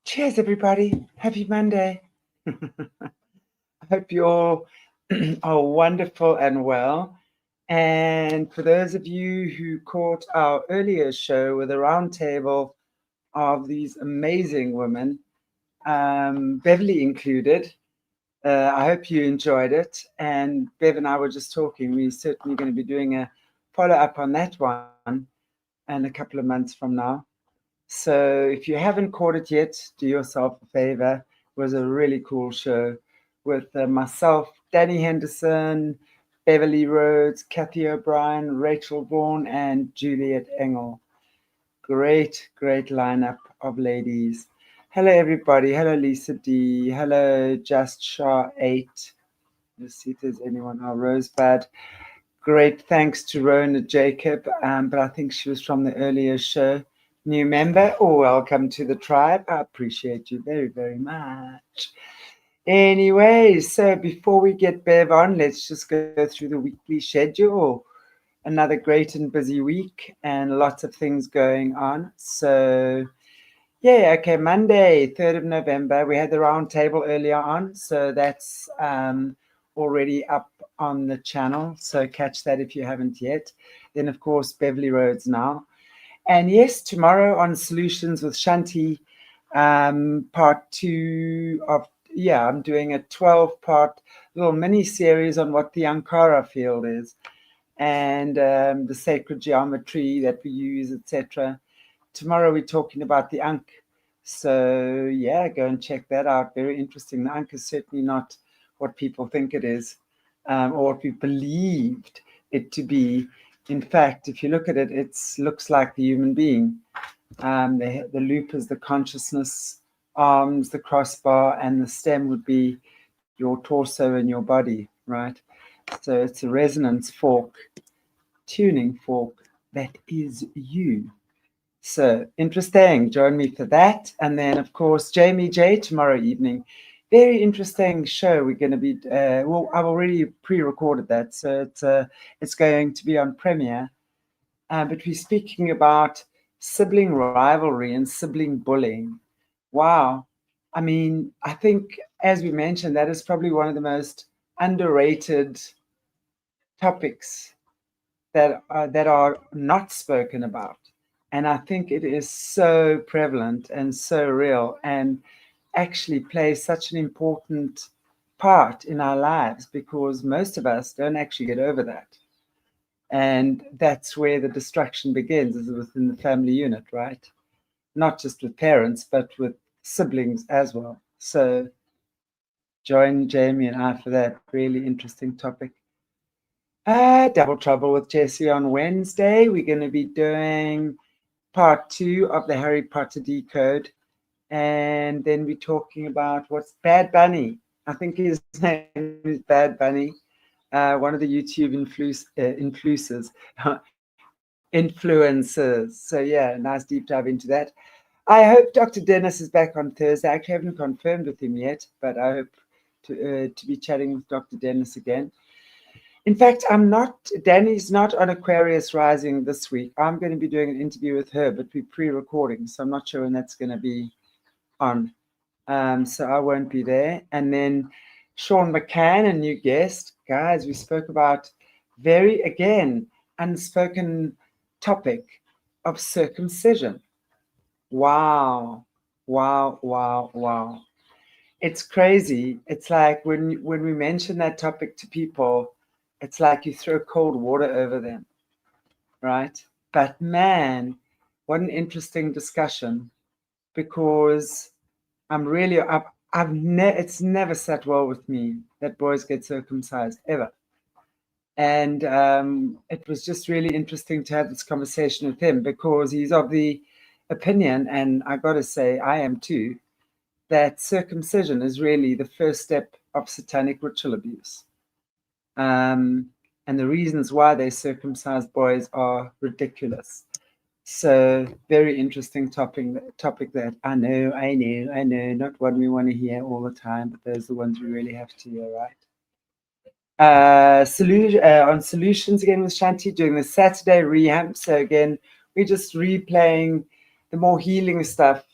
Cheers, everybody. Happy Monday. I hope you all are wonderful and well. And for those of you who caught our earlier show with a roundtable of these amazing women, Beverly included, I hope you enjoyed it. And Bev and I were just talking. We're certainly going to be doing a follow up on that one and a couple of months from now. So if you haven't caught it yet, do yourself a favor. It was a really cool show with myself, Danny Henderson, Beverli Rhodes, Kathy O'Brien, Rachel Vaughan, and Juliet Engel. Great lineup of ladies. Hello, everybody. Hello, Lisa D. Hello, Just Shah 8. Let's see if there's anyone. Oh, Rosebud. Great thanks to Rona Jacob, but I think she was from the earlier show. New member, welcome to the tribe. I appreciate you very much. Anyway, so before we get Bev on, let's just go through the weekly schedule. Another great and busy week and lots of things going on. So, yeah, okay, Monday, 3rd of November, we had the round table earlier on. So that's already up on the channel. So catch that if you haven't yet. Then, of course, Beverli Rhodes now. And yes, tomorrow on Solutions with Shanti, part 2 of, I'm doing a 12-part little mini-series on what the Ankara field is and the sacred geometry that we use, etc. Tomorrow we're talking about the Ankh. So, yeah, go and check that out. Very interesting. The Ankh is certainly not what people think it is or what we believed it to be. In fact, if you look at it, it looks like the human being. The loop is the consciousness, arms, the crossbar, and the stem would be your torso and your body, right? So it's a resonance fork, tuning fork that is you. So interesting. Join me for that. And then, of course, Jamie J tomorrow evening. Very interesting show. We're going to be, I've already pre-recorded that. So it's going to be on premiere. But we're speaking about sibling rivalry and sibling bullying. Wow. I mean, I think, as we mentioned, that is probably one of the most underrated topics that are not spoken about. And I think it is so prevalent and so real and actually plays such an important part in our lives because most of us don't actually get over that. And that's where the destruction begins, is within the family unit, right? Not just with parents, but with siblings as well. So join Jamie and I for that really interesting topic. Double Trouble with Jessie on Wednesday. We're going to be doing part 2 of the Harry Potter Decode. And then we're talking about what's Bad Bunny. I think his name is Bad Bunny. One of the YouTube influencers. So yeah, nice deep dive into that. I hope Dr. Dennis is back on Thursday. I actually haven't confirmed with him yet, but I hope to be chatting with Dr. Dennis again. In fact, Danny's not on Aquarius Rising this week. I'm going to be doing an interview with her, but we're pre-recording, so I'm not sure when that's going to be on. So I won't be there. And then Sean McCann, a new guest. Guys, we spoke about again, unspoken topic of circumcision. Wow. It's crazy. It's like when we mention that topic to people, it's like you throw cold water over them, right? But man, what an interesting discussion, because it's never sat well with me that boys get circumcised ever. And it was just really interesting to have this conversation with him because he's of the opinion, and I got to say, I am too, that circumcision is really the first step of satanic ritual abuse. And the reasons why they circumcise boys are ridiculous. So very interesting topic that I know, not one we want to hear all the time, but those are the ones we really have to hear, right? On Solutions again with Shanti, doing the Saturday rehab. So again, we're just replaying the more healing stuff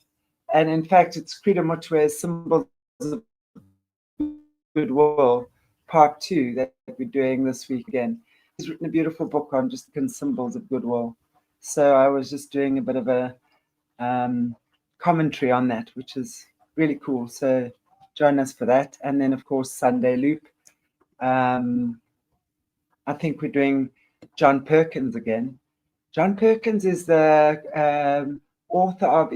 And in fact, it's Credo Mutwe, Symbols of Goodwill, part 2 that we're doing this week again. He's written a beautiful book on just symbols of goodwill. So I was just doing a bit of a commentary on that, which is really cool. So join us for that. And then, of course, Sunday Loop. I think we're doing John Perkins again. John Perkins is the author of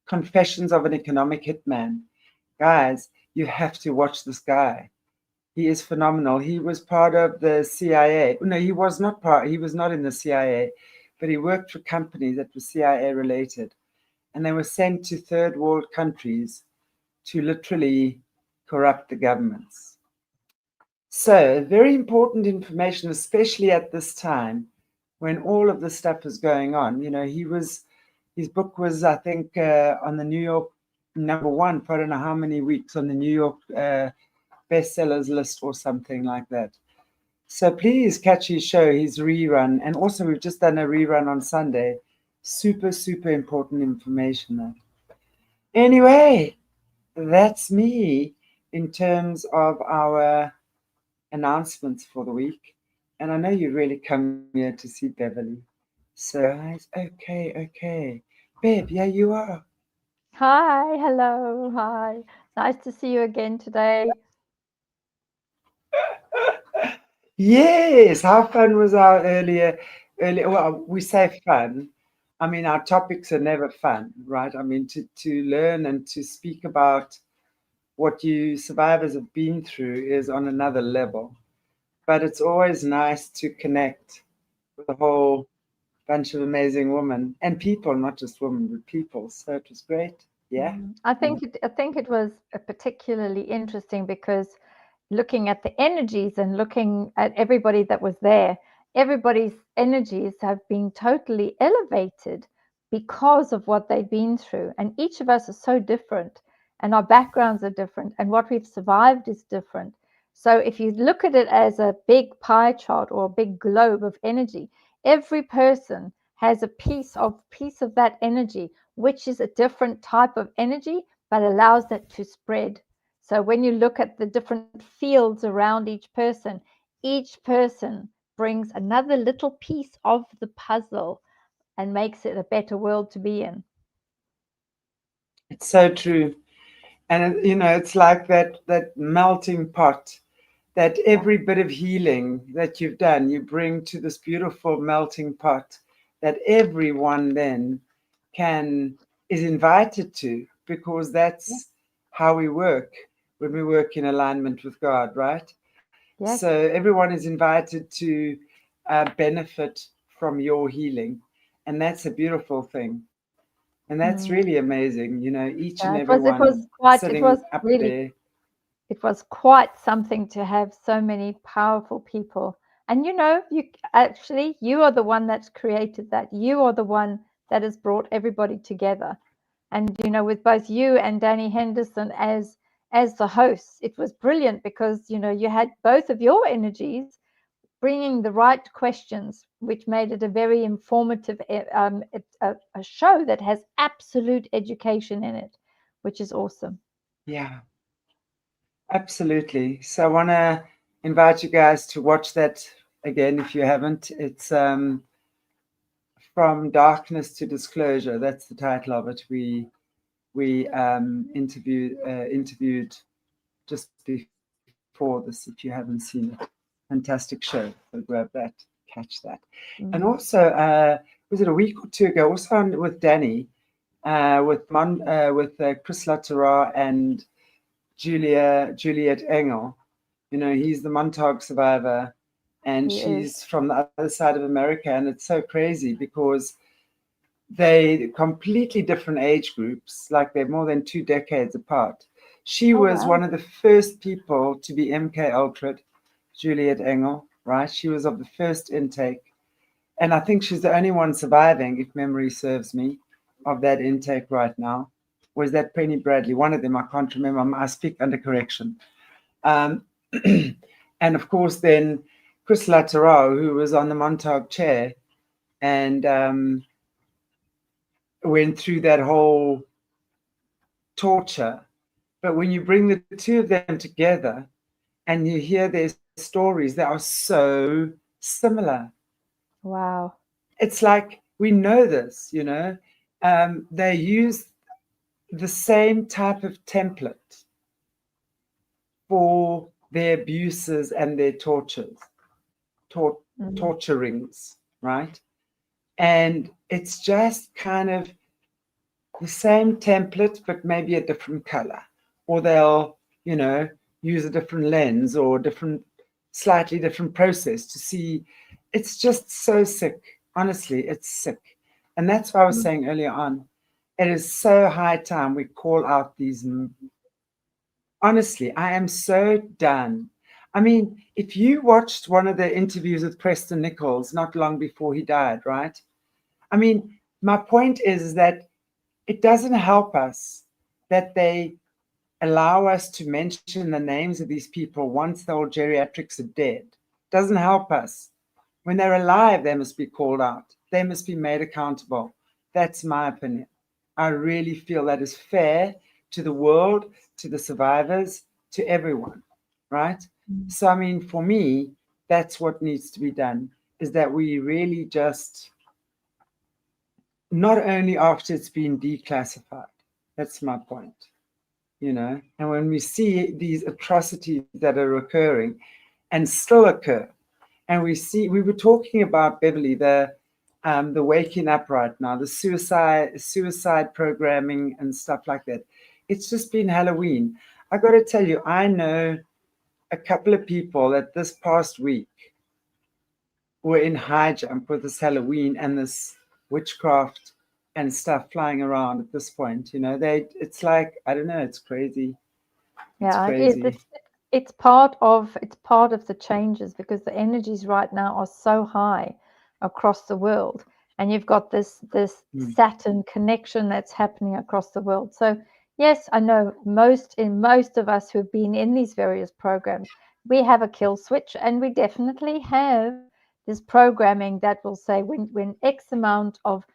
Confessions of an Economic Hitman. Guys, you have to watch this guy. He is phenomenal. He was part of the CIA. No, he was not in the CIA, but he worked for companies that were CIA related. And they were sent to third world countries to literally corrupt the governments. So very important information, especially at this time when all of this stuff is going on. You know, his book was, I think, on the New York #1 for I don't know how many weeks on the New York bestsellers list or something like that. So please catch his show, his rerun. And also we've just done a rerun on Sunday. Super, super important information there. Anyway, that's me in terms of our announcements for the week. And I know you really come here to see Beverli. So, okay. Bev, yeah, you are. Hi, hello, hi. Nice to see you again today. Yes, how fun was our earlier, well, we say fun. I mean, our topics are never fun, right? I mean, to learn and to speak about what you survivors have been through is on another level. But it's always nice to connect with a whole bunch of amazing women and people, not just women, but people. So it was great. Yeah. I think it was particularly interesting because looking at the energies and looking at everybody that was there, everybody's energies have been totally elevated because of what they've been through. And each of us is so different, and our backgrounds are different, and what we've survived is different. So if you look at it as a big pie chart or a big globe of energy, every person has a piece of that energy, which is a different type of energy, but allows that to spread. So when you look at the different fields around each person brings another little piece of the puzzle and makes it a better world to be in. It's so true. And, you know, it's like that melting pot, that every bit of healing that you've done, you bring to this beautiful melting pot that everyone then is invited to, because that's how we work when we work in alignment with God, right? Yes. So everyone is invited to benefit from your healing. And that's a beautiful thing. And that's really amazing, you know, each and every one sitting up there. It was quite something to have so many powerful people. And you know, you are the one that's created that. You are the one that has brought everybody together. And you know, with both you and Danny Henderson as the hosts, it was brilliant because you know you had both of your energies bringing the right questions, which made it a very informative a show that has absolute education in it, which is awesome. Yeah, absolutely. So I want to invite you guys to watch that again if you haven't. It's From Darkness to Disclosure. That's the title of it. We interviewed just before this. If you haven't seen it, fantastic show. So grab that, catch that. And also, was it a week or two ago? Also with Danny, with Chris Latera and Juliet Engel. You know, he's the Montauk survivor, and she's from the other side of America, and it's so crazy because they completely different age groups, like they're more than 2 decades apart. She was one of the first people to be MK Ultra, Juliet Engel, right? She was of the first intake. And I think she's the only one surviving, if memory serves me, of that intake right now. Was that Penny Bradley? One of them, I can't remember. I speak under correction. And of course, then Chris Latera, who was on the Montauk chair, and went through that whole torture. But when you bring the two of them together and you hear their stories, they are so similar. Wow. It's like we know this, you know. They use the same type of template for their abuses and their tortures, torturings, right? And it's just kind of the same template, but maybe a different color. Or they'll, you know, use a different lens or different, slightly different process to see. It's just so sick. Honestly, it's sick. And that's why I was saying earlier on, it is so high time we call out these. Honestly, I am so done. I mean, if you watched one of the interviews with Preston Nichols not long before he died, right? I mean, my point is that it doesn't help us that they allow us to mention the names of these people once the old geriatrics are dead. It doesn't help us. When they're alive, they must be called out. They must be made accountable. That's my opinion. I really feel that is fair to the world, to the survivors, to everyone, right? So, I mean, for me, that's what needs to be done, is that we really just, not only after it's been declassified, that's my point, you know, and when we see these atrocities that are occurring and still occur, and we were talking about Beverli, the waking up right now, the suicide programming and stuff like that. It's just been Halloween. I got to tell you, I know a couple of people that this past week were in high jump with this Halloween and this witchcraft and stuff flying around at this point. You know, it's like, I don't know, it's crazy. Yeah, it is. It's part of the changes, because the energies right now are so high across the world, and you've got this Saturn connection that's happening across the world. So yes, I know most of us who have been in these various programs, we have a kill switch, and we definitely have this programming that will say when X amount of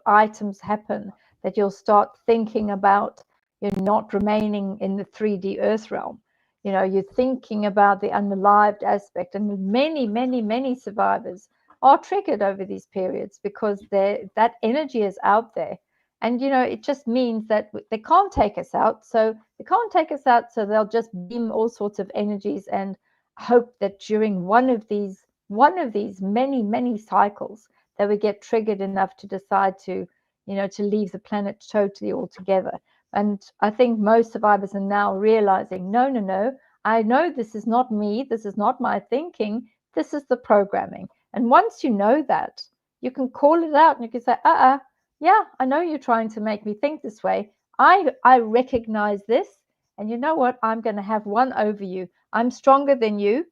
items happen, that you'll start thinking about you're not remaining in the 3D Earth realm. You know, you're thinking about the unalived aspect, and many survivors are triggered over these periods because that energy is out there. And, you know, it just means that they can't take us out. So they can't take us out. So they'll just beam all sorts of energies and hope that during one of these many cycles that we get triggered enough to decide to, you know, to leave the planet totally altogether. And I think most survivors are now realizing, no, I know this is not me. This is not my thinking. This is the programming. And once you know that, you can call it out and you can say, yeah, I know you're trying to make me think this way. I recognize this. And you know what? I'm going to have one over you. I'm stronger than you.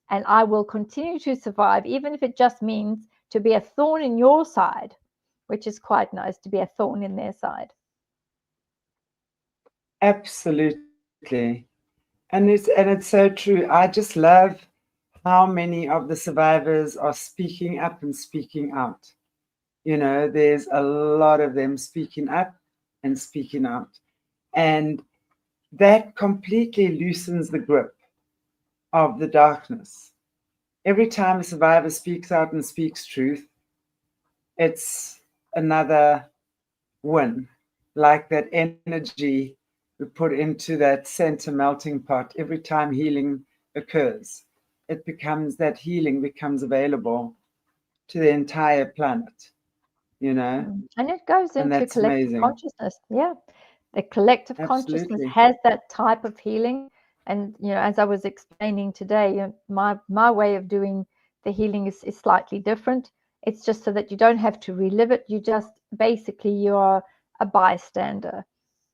And I will continue to survive, even if it just means to be a thorn in your side, which is quite nice, to be a thorn in their side. Absolutely. And it's so true. I just love how many of the survivors are speaking up and speaking out. You know, there's a lot of them speaking up and speaking out. And that completely loosens the grip of the darkness. Every time a survivor speaks out and speaks truth, it's another win. Like that energy we put into that center melting pot every time healing occurs. It becomes, that healing becomes available to the entire planet, you know? And it goes into collective amazing. consciousness. Yeah. The collective consciousness has that type of healing. And, you know, as I was explaining today, you know, my way of doing the healing is slightly different. It's just so that you don't have to relive it. You just basically, you are a bystander,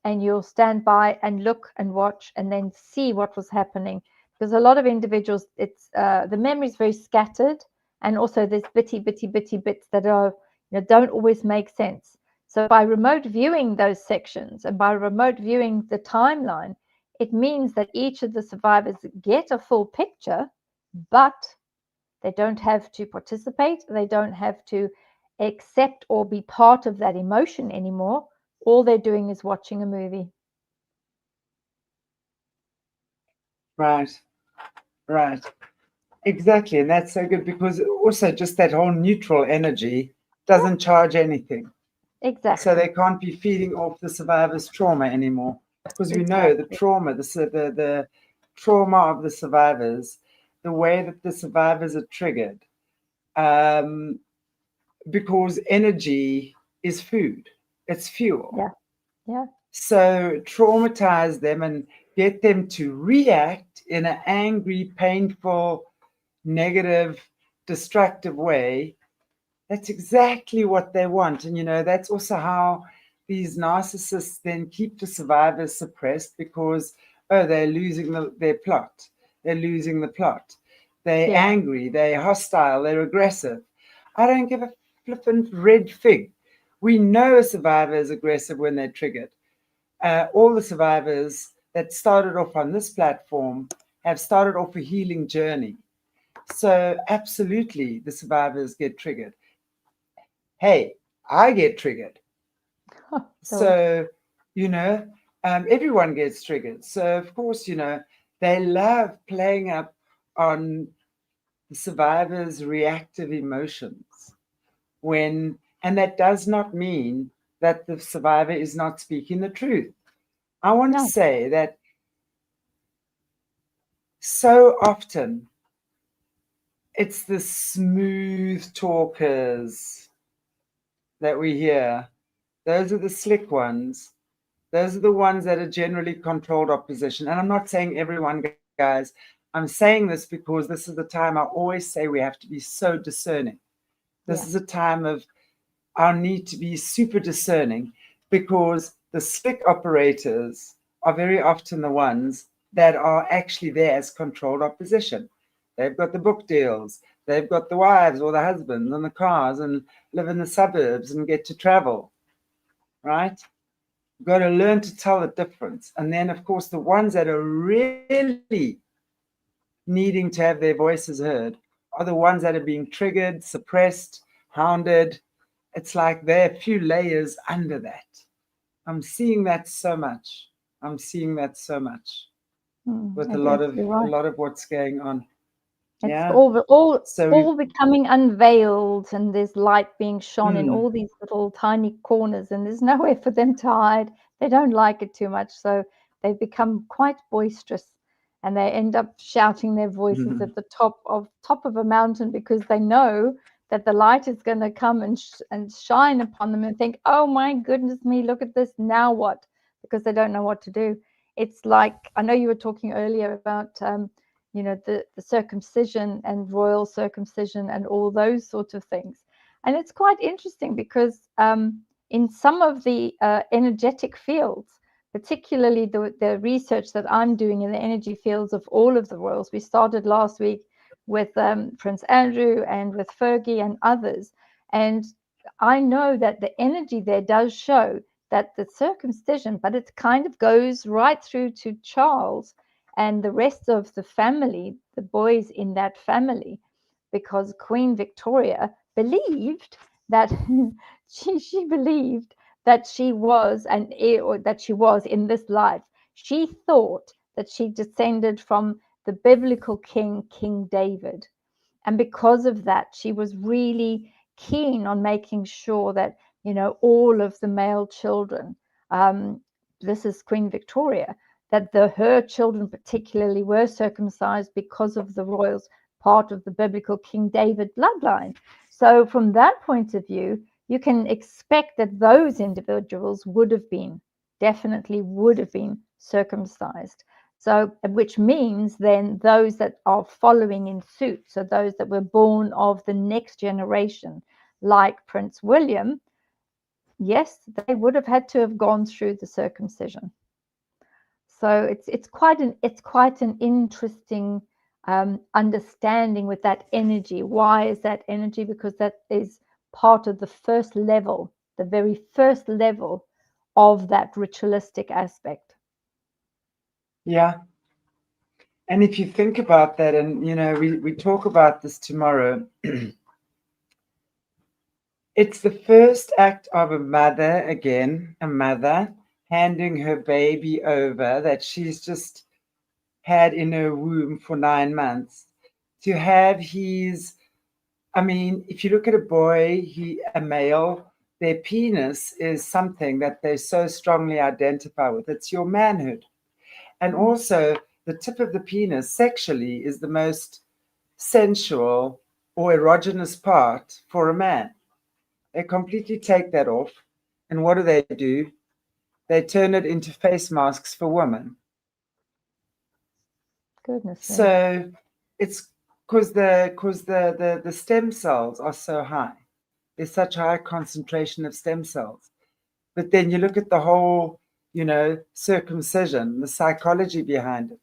and you'll stand by and look and watch and then see what was happening. Because a lot of individuals, it's the memory is very scattered, and also there's bitty bits that are, you know, don't always make sense. So by remote viewing those sections and by remote viewing the timeline, it means that each of the survivors get a full picture, but they don't have to participate. They don't have to accept or be part of that emotion anymore. All they're doing is watching a movie. Right. Exactly. And that's so good, because also just that whole neutral energy doesn't charge anything. Exactly. So they can't be feeding off the survivor's trauma anymore, because we know the trauma, the trauma of the survivors, the way that the survivors are triggered, because energy is food, it's fuel. Yeah. So traumatize them and get them to react in an angry, painful, negative, destructive way. That's exactly what they want. And, that's also how these narcissists then keep the survivors suppressed, because, they're losing their plot. They're losing the plot. They're angry, they're hostile, they're aggressive. I don't give a flippant red fig. We know a survivor is aggressive when they're triggered. All the survivors that started off on this platform have started off a healing journey. So absolutely, the survivors get triggered. Hey, I get triggered. So, everyone gets triggered. So, of course, they love playing up on the survivors' reactive emotions. And that does not mean that the survivor is not speaking the truth. I want to say that so often it's the smooth talkers that we hear. Those are the slick ones. Those are the ones that are generally controlled opposition. And I'm not saying everyone, guys. I'm saying this because this is the time I always say we have to be so discerning. This is a time of our need to be super discerning, because the slick operators are very often the ones that are actually there as controlled opposition. They've got the book deals. They've got the wives or the husbands and the cars, and live in the suburbs and get to travel, right? You've got to learn to tell the difference. And then, of course, the ones that are really needing to have their voices heard are the ones that are being triggered, suppressed, hounded. It's like there are a few layers under that. I'm seeing that so much. With a lot of what's going on. It's all becoming unveiled, and there's light being shone in all these little tiny corners, and there's nowhere for them to hide. They don't like it too much, so they've become quite boisterous, and they end up shouting their voices at the top of a mountain, because they know that the light is going to come and shine upon them, and think, oh my goodness me, look at this, now what? Because they don't know what to do. It's like, I know you were talking earlier about the circumcision and royal circumcision and all those sorts of things. And it's quite interesting, because in some of the energetic fields, particularly the research that I'm doing in the energy fields of all of the royals, we started last week with Prince Andrew and with Fergie and others. And I know that the energy there does show that the circumcision, but it kind of goes right through to Charles and the rest of the family, the boys in that family, because Queen Victoria believed that she believed that she was that she was in this life. She thought that she descended from the biblical King David, and because of that, she was really keen on making sure that all of the male children. This is Queen Victoria, that her children particularly were circumcised, because of the royals, part of the biblical King David bloodline. So from that point of view, you can expect that those individuals definitely would have been circumcised. So, which means then those that are following in suit, so those that were born of the next generation, like Prince William, yes, they would have had to have gone through the circumcision. So it's quite an interesting understanding with that energy. Why is that energy? Because that is part of the first level, the very first level of that ritualistic aspect. Yeah. And if you think about that, and we talk about this tomorrow, It's the first act of a mother, again, a mother handing her baby over that she's just had in her womb for 9 months. To have his, I mean, if you look at a boy, a male, their penis is something that they so strongly identify with. It's your manhood. And also, the tip of the penis sexually is the most sensual or erogenous part for a man. They completely take that off. And what do? They turn it into face masks for women. Goodness me. So it's because the stem cells are so high. There's such a high concentration of stem cells. But then you look at the whole, circumcision, the psychology behind it,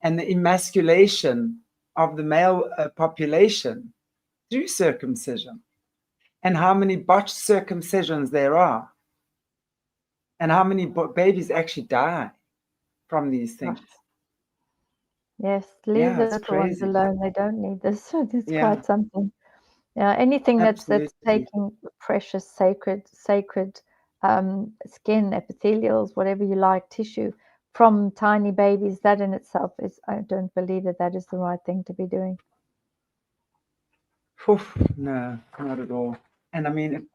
and the emasculation of the male population through circumcision, and how many botched circumcisions there are, and how many babies actually die from these things. Yes, leave the little ones alone. They don't need this. It's quite something. Yeah, anything that's taking precious, sacred skin, epithelials, whatever you like, tissue from tiny babies, that in itself is, I don't believe that is the right thing to be doing. No, not at all. And I mean,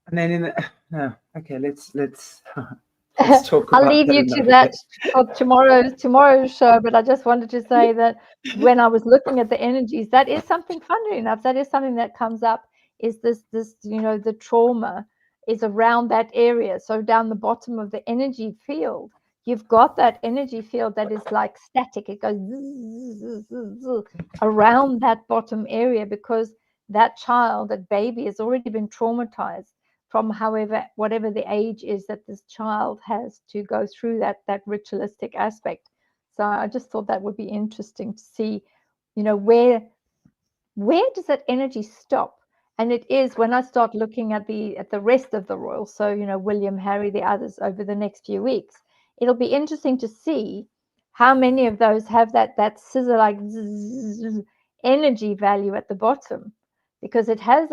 and then no, okay, let's talk about I'll leave you to that for tomorrow's show, but I just wanted to say that when I was looking at the energies, that is something funny enough. That is something that comes up, is this the trauma is around that area. So down the bottom of the energy field, you've got that energy field that is like static. It goes around that bottom area because that child, that baby, has already been traumatized from whatever the age is that this child has to go through that ritualistic aspect. So I just thought that would be interesting to see, where does that energy stop? And it is when I start looking at the rest of the royal, so William, Harry, the others over the next few weeks, it'll be interesting to see how many of those have that scissor like energy value at the bottom, because it has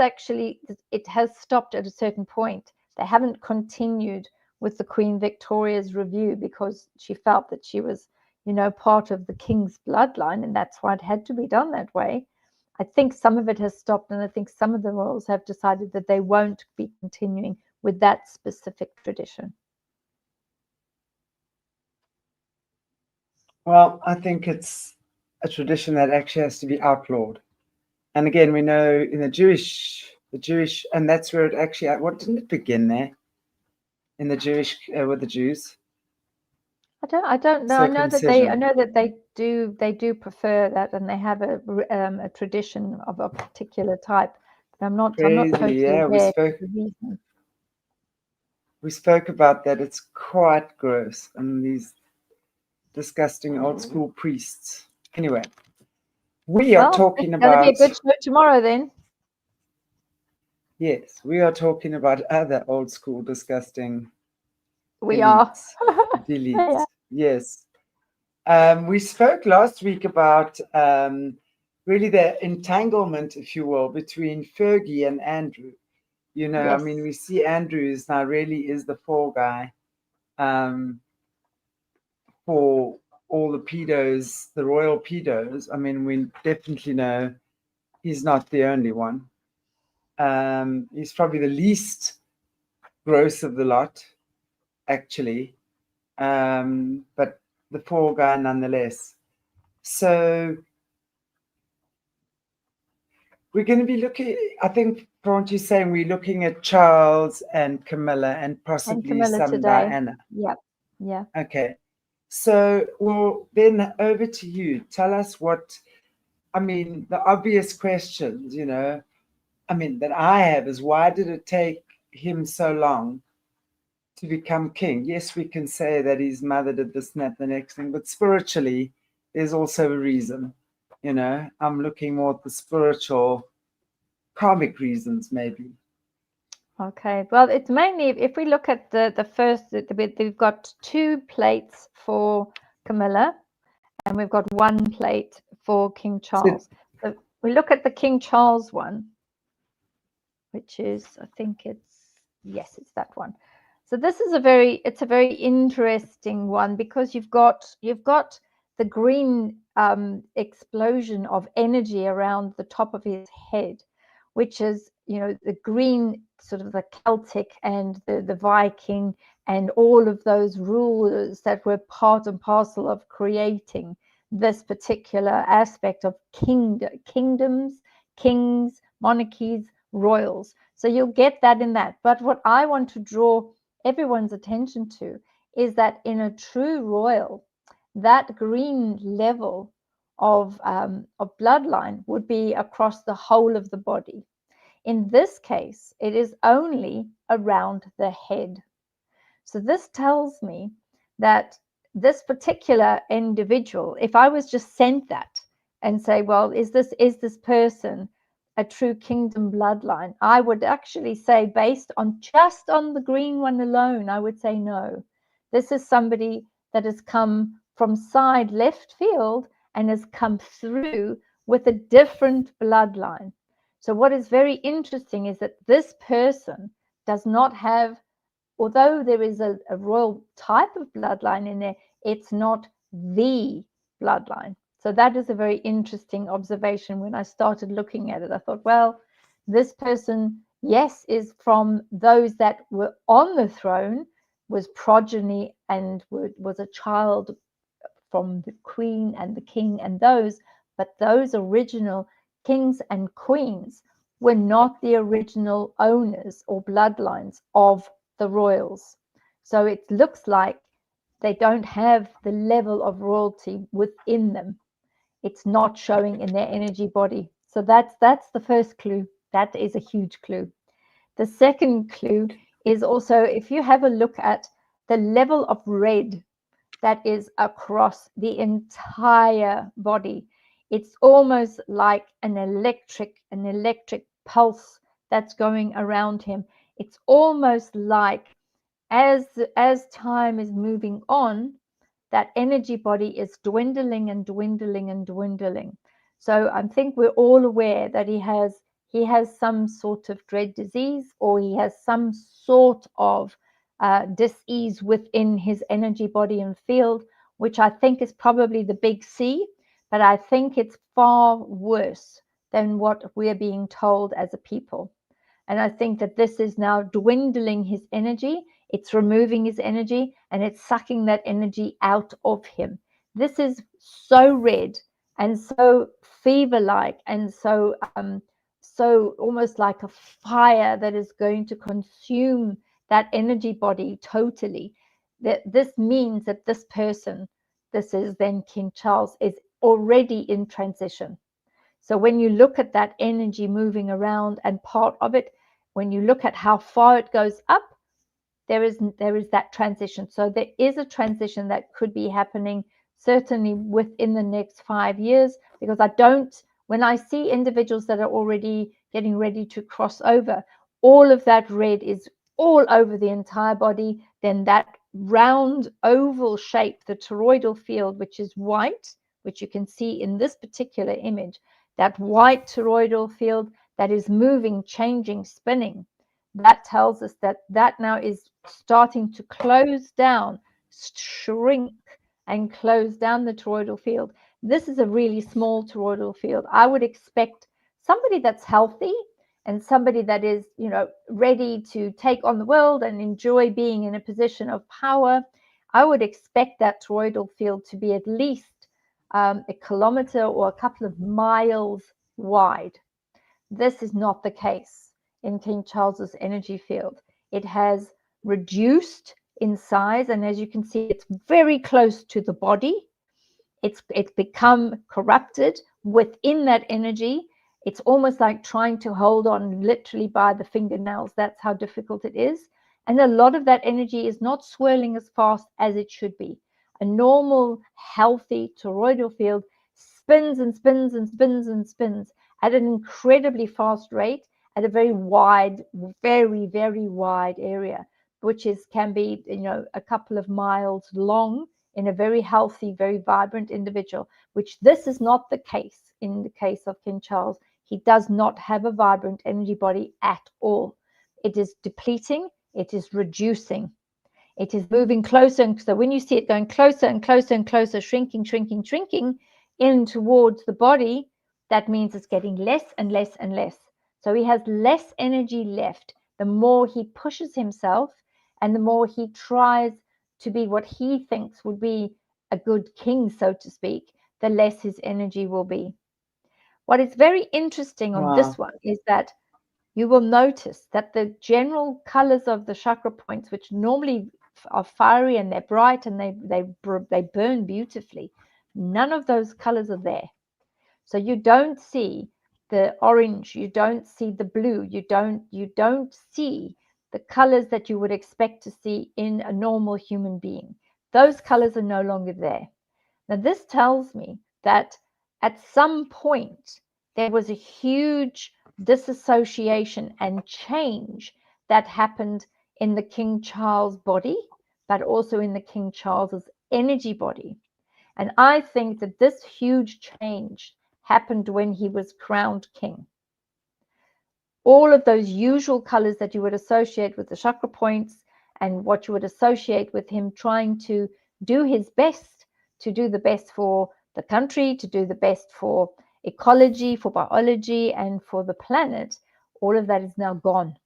stopped at a certain point. They haven't continued with the Queen Victoria's review because she felt that she was, part of the king's bloodline, and that's why it had to be done that way. I think some of it has stopped, and I think some of the royals have decided that they won't be continuing with that specific tradition. Well, I think it's a tradition that actually has to be outlawed. And again, we know in the Jewish, and that's where it actually, what didn't it begin there? In the Jewish, with the Jews? I don't know. I know that they do prefer that, and they have a tradition of a particular type. But I'm not totally aware of the reason. We spoke about that. It's quite gross, and these disgusting old school priests. Anyway, we are talking about. It's going to be a good show tomorrow, then. Yes, we are talking about other old school disgusting. We are. Deletes. Yes. We spoke last week about really the entanglement, if you will, between Fergie and Andrew. Yes. I mean, we see Andrews now really is the fall guy for all the pedos, the royal pedos. I mean, we definitely know he's not the only one. He's probably the least gross of the lot, actually. But the fall guy nonetheless. So we're going to be looking, I think, aren't you saying we're looking at Charles and Camilla and possibly some today. Diana? Yep. Yeah. Okay. So, well, then over to you. Tell us the obvious questions, that I have is, why did it take him so long to become king? Yes, we can say that his mother did this and that, the next thing, but spiritually, there's also a reason. I'm looking more at the spiritual, karmic reasons, maybe. Okay, well, it's mainly, if we look at the first, we've got 2 plates for Camilla, and we've got 1 plate for King Charles. So we look at the King Charles one. which is, I think yes, it's that one. So this is a very interesting one, because you've got the green explosion of energy around the top of his head, which is, the green, sort of the Celtic and the Viking and all of those rulers that were part and parcel of creating this particular aspect of kingdoms, kings, monarchies, royals. So you'll get that in that. But what I want to draw everyone's attention to is that in a true royal, that green level of bloodline would be across the whole of the body. In this case, it is only around the head. So this tells me that this particular individual, if I was just sent that and say, well, is this person a true kingdom bloodline? I would actually say, based on just on the green one alone, I would say no. This is somebody that has come from side left field and has come through with a different bloodline. So what is very interesting is that this person does not have, although there is a royal type of bloodline in there, it's not the bloodline. So that is a very interesting observation. When I started looking at it, I thought, well, this person, yes, is from those that were on the throne, was progeny and was a child from the queen and the king and those, but those original kings and queens were not the original owners or bloodlines of the royals. So it looks like they don't have the level of royalty within them. It's not showing in their energy body. So that's the first clue. That is a huge clue. The second clue is also, if you have a look at the level of red that is across the entire body, it's almost like an electric pulse that's going around him. It's almost like as time is moving on, that energy body is dwindling and dwindling and dwindling. So I think we're all aware that he has some sort of dread disease, or he has some sort of dis-ease within his energy body and field, which I think is probably the big C, but I think it's far worse than what we're being told as a people. And I think that this is now dwindling his energy. It's removing his energy, and it's sucking that energy out of him. This is so red and so fever-like, and so almost like a fire that is going to consume that energy body totally. That this means that this person, this is then King Charles, is already in transition. So when you look at that energy moving around, and part of it, when you look at how far it goes up, there is that transition. So there is a transition that could be happening certainly within the next 5 years, because when I see individuals that are already getting ready to cross over, all of that red is all over the entire body. Then that round oval shape, the toroidal field, which is white, which you can see in this particular image, that white toroidal field that is moving, changing, spinning, that tells us that now is starting to close down, shrink, and close down the toroidal field. This is a really small toroidal field. I would expect somebody that's healthy and somebody that is, ready to take on the world and enjoy being in a position of power. I would expect that toroidal field to be at least a kilometer or a couple of miles wide. This is not the case in King Charles's energy field. It has reduced in size, and as you can see, it's very close to the body. It's become corrupted within that energy. It's almost like trying to hold on literally by the fingernails. That's how difficult it is. And a lot of that energy is not swirling as fast as it should be. A normal, healthy toroidal field spins and spins and spins and spins at an incredibly fast rate, at a very wide, very, very wide area, which can be, a couple of miles long in a very healthy, very vibrant individual, which this is not the case in the case of King Charles. He does not have a vibrant energy body at all. It is depleting, it is reducing, it is moving closer. And so when you see it going closer and closer and closer, shrinking, shrinking, shrinking in towards the body, that means it's getting less and less and less. So he has less energy left. The more he pushes himself and the more he tries to be what he thinks would be a good king, so to speak, the less his energy will be. What is very interesting on this one is that you will notice that the general colors of the chakra points, which normally are fiery and they're bright and they burn beautifully, none of those colors are there. So you don't see the orange, you don't see the blue, you don't see the colors that you would expect to see in a normal human being. Those colors are no longer there. Now this tells me that at some point there was a huge disassociation and change that happened in the King Charles body, but also in the King Charles's energy body. And I think that this huge change happened when he was crowned king. All of those usual colors that you would associate with the chakra points and what you would associate with him trying to do his best, to do the best for the country, to do the best for ecology, for biology, and for the planet, all of that is now gone,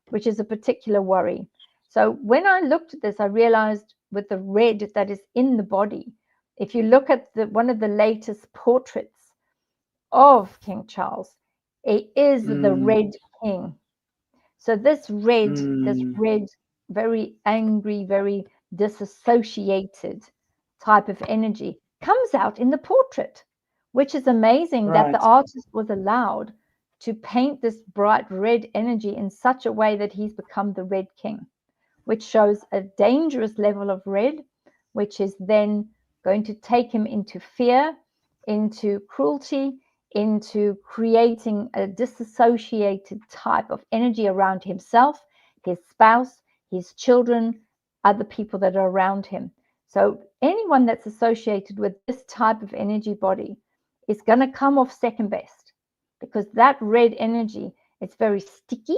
which is a particular worry. So when I looked at this, I realized with the red that is in the body, if you look at one of the latest portraits of King Charles, it is the Red King. So this red, very angry, very disassociated type of energy comes out in the portrait, which is amazing that the artist was allowed to paint this bright red energy in such a way that he's become the Red King, which shows a dangerous level of red, which is then going to take him into fear, into cruelty, into creating a disassociated type of energy around himself, his spouse, his children, other people that are around him. So anyone that's associated with this type of energy body is going to come off second best, because that red energy is very sticky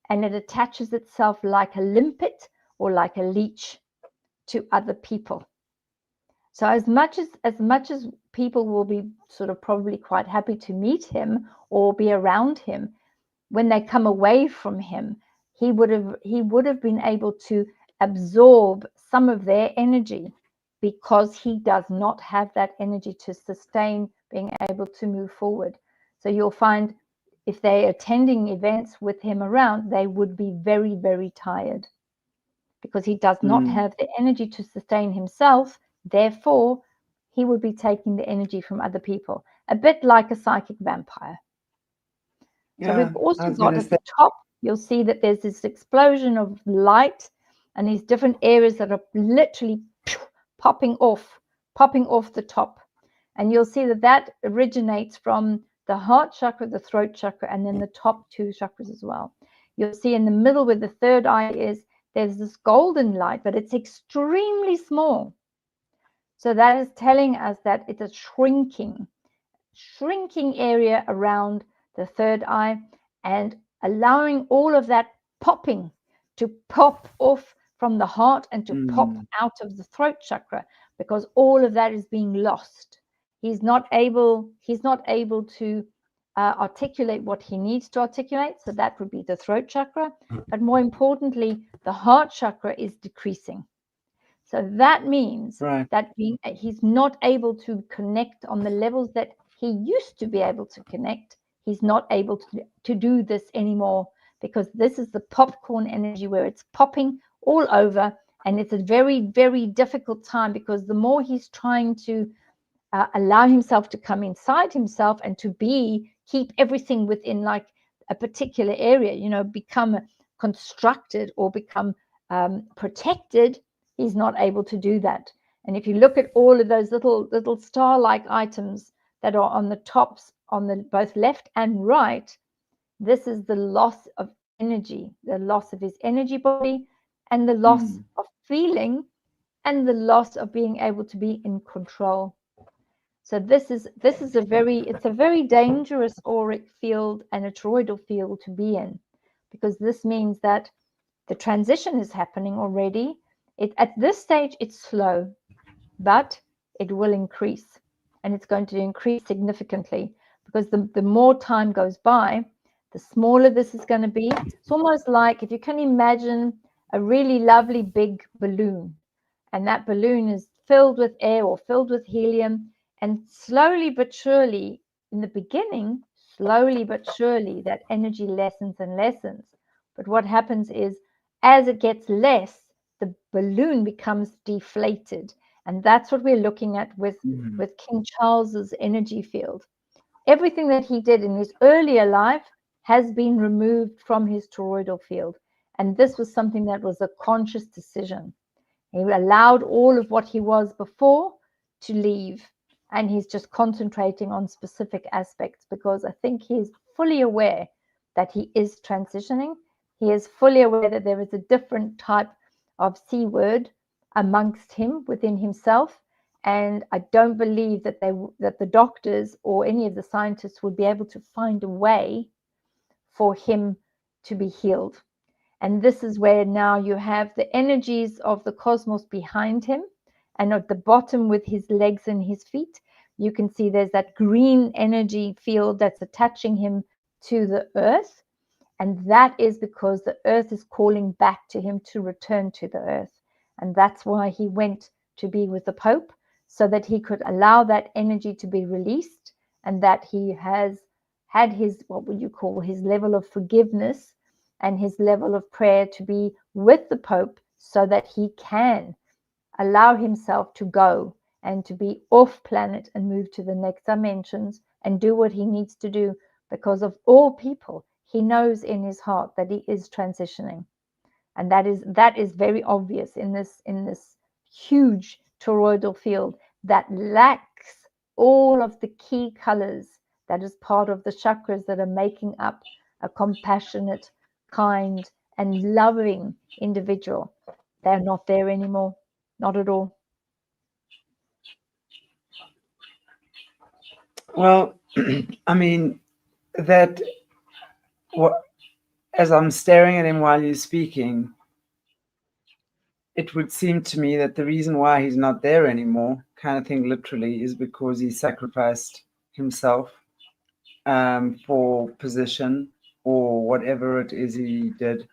and it attaches itself like a limpet or like a leech to other people. So as much as people will be sort of probably quite happy to meet him or be around him, when they come away from him, he would have been able to absorb some of their energy, because he does not have that energy to sustain being able to move forward. So you'll find if they're attending events with him around, they would be very, very tired, because he does not have the energy to sustain himself. Therefore, he would be taking the energy from other people, a bit like a psychic vampire. So we've also got at the top, you'll see that there's this explosion of light and these different areas that are literally popping off the top. And you'll see that that originates from the heart chakra, the throat chakra, and then the top two chakras as well. You'll see in the middle where the third eye is, there's this golden light, but it's extremely small. So that is telling us that it's a shrinking area around the third eye, and allowing all of that popping to pop off from the heart and to pop out of the throat chakra, because all of that is being lost. He's not able to articulate what he needs to articulate. So that would be the throat chakra. But more importantly, the heart chakra is decreasing. So that means that he's not able to connect on the levels that he used to be able to connect. He's not able to do this anymore, because this is the popcorn energy where it's popping all over. And it's a very, very difficult time, because the more he's trying to allow himself to come inside himself and to keep everything within like a particular area, become constructed or become protected, he's not able to do that. And if you look at all of those little star-like items that are on the tops, on the both left and right, this is the loss of energy, the loss of his energy body, and the loss of feeling, and the loss of being able to be in control. So this is it's a very dangerous auric field and a toroidal field to be in, because this means that the transition is happening already. At this stage, it's slow, but it will increase, and it's going to increase significantly, because the more time goes by, the smaller this is going to be. It's almost like if you can imagine a really lovely big balloon, and that balloon is filled with air or filled with helium, and slowly but surely, in the beginning, slowly but surely, that energy lessens and lessens. But what happens is, as it gets less, the balloon becomes deflated. And that's what we're looking at with King Charles's energy field. Everything that he did in his earlier life has been removed from his toroidal field. And this was something that was a conscious decision. He allowed all of what he was before to leave. And he's just concentrating on specific aspects, because I think he's fully aware that he is transitioning. He is fully aware that there is a different type of C word amongst him, within himself. And I don't believe that the doctors or any of the scientists would be able to find a way for him to be healed. And this is where now you have the energies of the cosmos behind him. And at the bottom, with his legs and his feet, you can see there's that green energy field that's attaching him to the earth. And that is because the earth is calling back to him to return to the earth. And that's why he went to be with the Pope, so that he could allow that energy to be released, and that he has had his, what would you call, his level of forgiveness and his level of prayer to be with the Pope, so that he can allow himself to go and to be off planet and move to the next dimensions and do what he needs to do, because of all people, he knows in his heart that he is transitioning. And that is very obvious in this huge toroidal field that lacks all of the key colors that is part of the chakras that are making up a compassionate, kind, and loving individual. They're not there anymore. Not at all. Well, I mean, that what, as I'm staring at him while you're speaking, it would seem to me that the reason why he's not there anymore, kind of thing, literally, is because he sacrificed himself for position or whatever it is he did.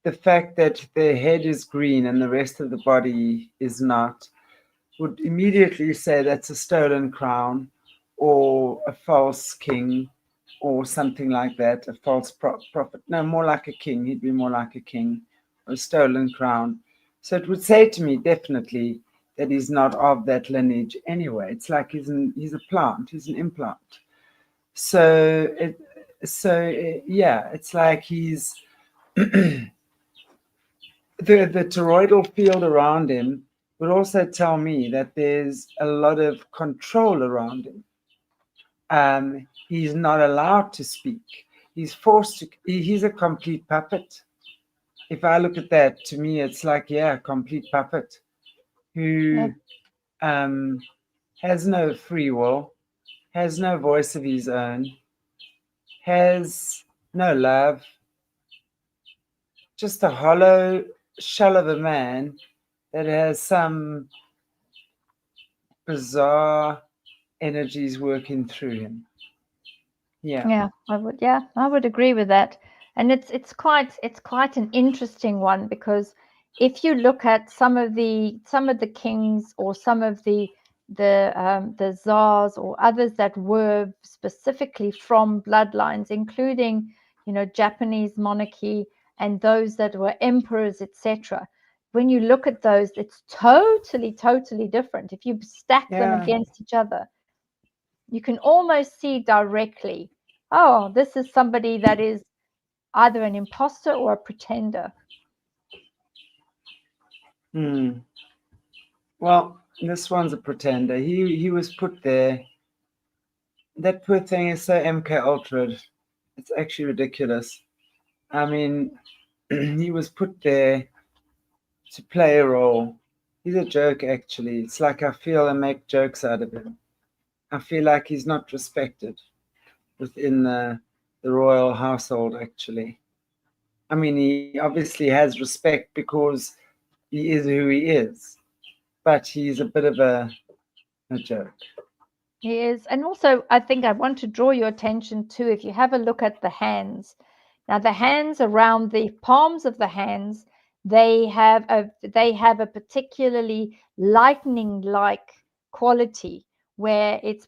The fact that the head is green and the rest of the body is not would immediately say that's a stolen crown or a false king or something like that, a false prophet. No, more like a king. He'd be more like a king, or a stolen crown. So it would say to me definitely that he's not of that lineage anyway. It's like he's a plant. He's an implant. So yeah, it's like he's the toroidal field around him would also tell me that there's a lot of control around him. He's not allowed to speak. He's forced to. He's a complete puppet. If I look at that, to me, it's like, yeah, a complete puppet who has no free will, has no voice of his own, has no love, just a hollow shell of a man that has some bizarre energies working through him. Yeah, I would agree with that. And it's quite an interesting one, because if you look at some of the kings, or some of the czars or others that were specifically from bloodlines, including, Japanese monarchy, and those that were emperors, etc. When you look at those, it's totally different. If you stack them against each other, you can almost see directly, oh, this is somebody that is either an imposter or a pretender. Well, this one's a pretender. He was put there. That poor thing is so MK Ultra. It's actually ridiculous. I mean, he was put there to play a role. He's a joke, actually. It's like I feel I make jokes out of him. I feel like he's not respected within the royal household, actually. I mean, he obviously has respect because he is who he is, but he's a bit of a joke. He is. And also, I think I want to draw your attention to, if you have a look at the hands. Now, the hands around the palms of the hands, they have a particularly lightning-like quality, where it's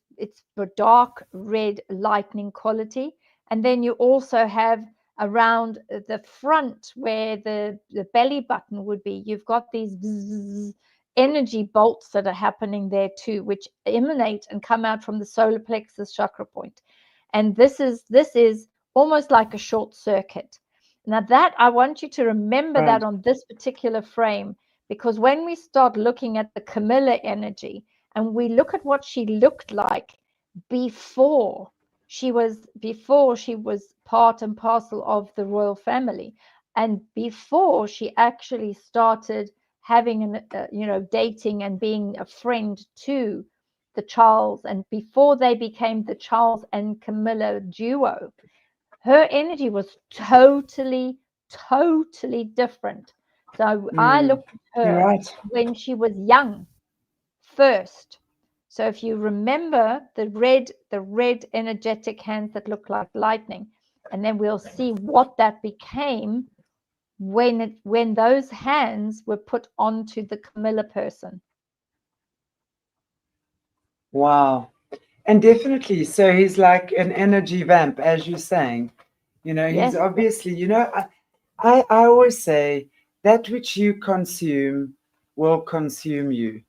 a dark red lightning quality. And then you also have around the front where the belly button would be, you've got these bzzz, energy bolts that are happening there too, which emanate and come out from the solar plexus chakra point. And this is almost like a short circuit. Now, that I want you to remember Right. that on this particular frame, because when we start looking at the Camilla energy and we look at what she looked like before she was part and parcel of the royal family, and before she actually started having dating and being a friend to the Charles, and before they became the Charles and Camilla duo, her energy was totally different. So I looked at You're her right. when she was young first. So if you remember the red energetic hands that look like lightning, and then we'll see what that became when those hands were put onto the Camilla person. Wow. And definitely, so he's like an energy vamp, as you're saying. You know, he's Yes, obviously, I always say that which you consume will consume you.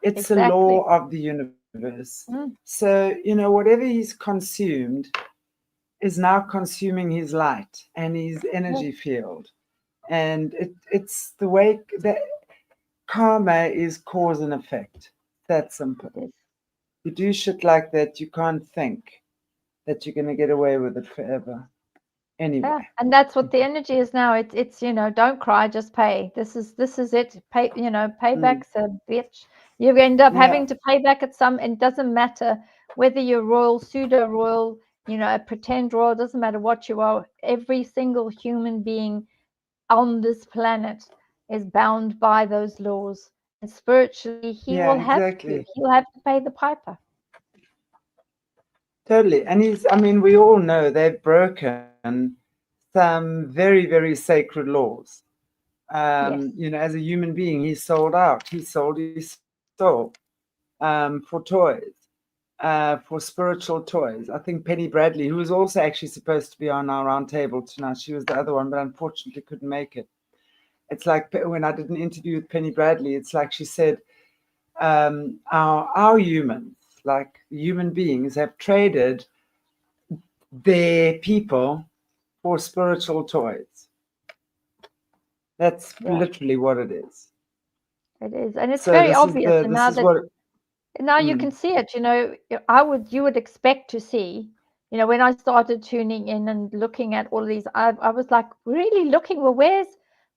It's a exactly. law of the universe. Mm, So, whatever he's consumed is now consuming his light and his yes, energy field. And it's the way that karma is cause and effect. That simple. it is. You do shit like that, you can't think that you're going to get away with it forever. Anyway. Yeah, and that's what the energy is now. It's don't cry, just pay. This is it. Pay, Mm, payback's a bitch. You end up yeah, having to pay back at some. It doesn't matter whether you're royal, pseudo royal, a pretend royal. Doesn't matter what you are. Every single human being on this planet is bound by those laws. And spiritually, he yeah, will have to. exactly. He'll have to pay the piper. Totally. And we all know they've broken some very, very sacred laws. Yes. As a human being, he sold out. He sold his soul for toys, for spiritual toys. I think Penny Bradley, who was also actually supposed to be on our round table tonight, she was the other one, but unfortunately couldn't make it. It's like when I did an interview with Penny Bradley, it's like she said, our humans, like human beings, have traded their people for spiritual toys. That's Yeah, literally what it is. it is, and it's So very this is obvious. the And this now is that what. now you Mm, can see it. You would expect to see, when I started tuning in and looking at all of these, I was like really looking, well,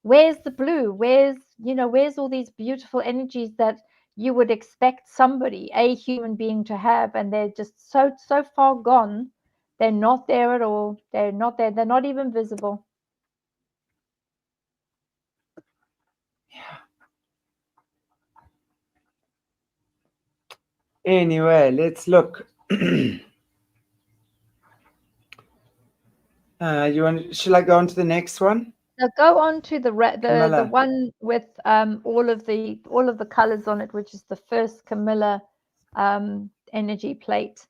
where's the blue, where's all these beautiful energies that you would expect somebody, a human being, to have, and they're just so far gone. They're not there at all. They're not there. They're not even visible. anyway, let's look. Shall I go on to the next one? Now go on to the Camilla. one with all of the colors on it, which is the first Camilla energy plate.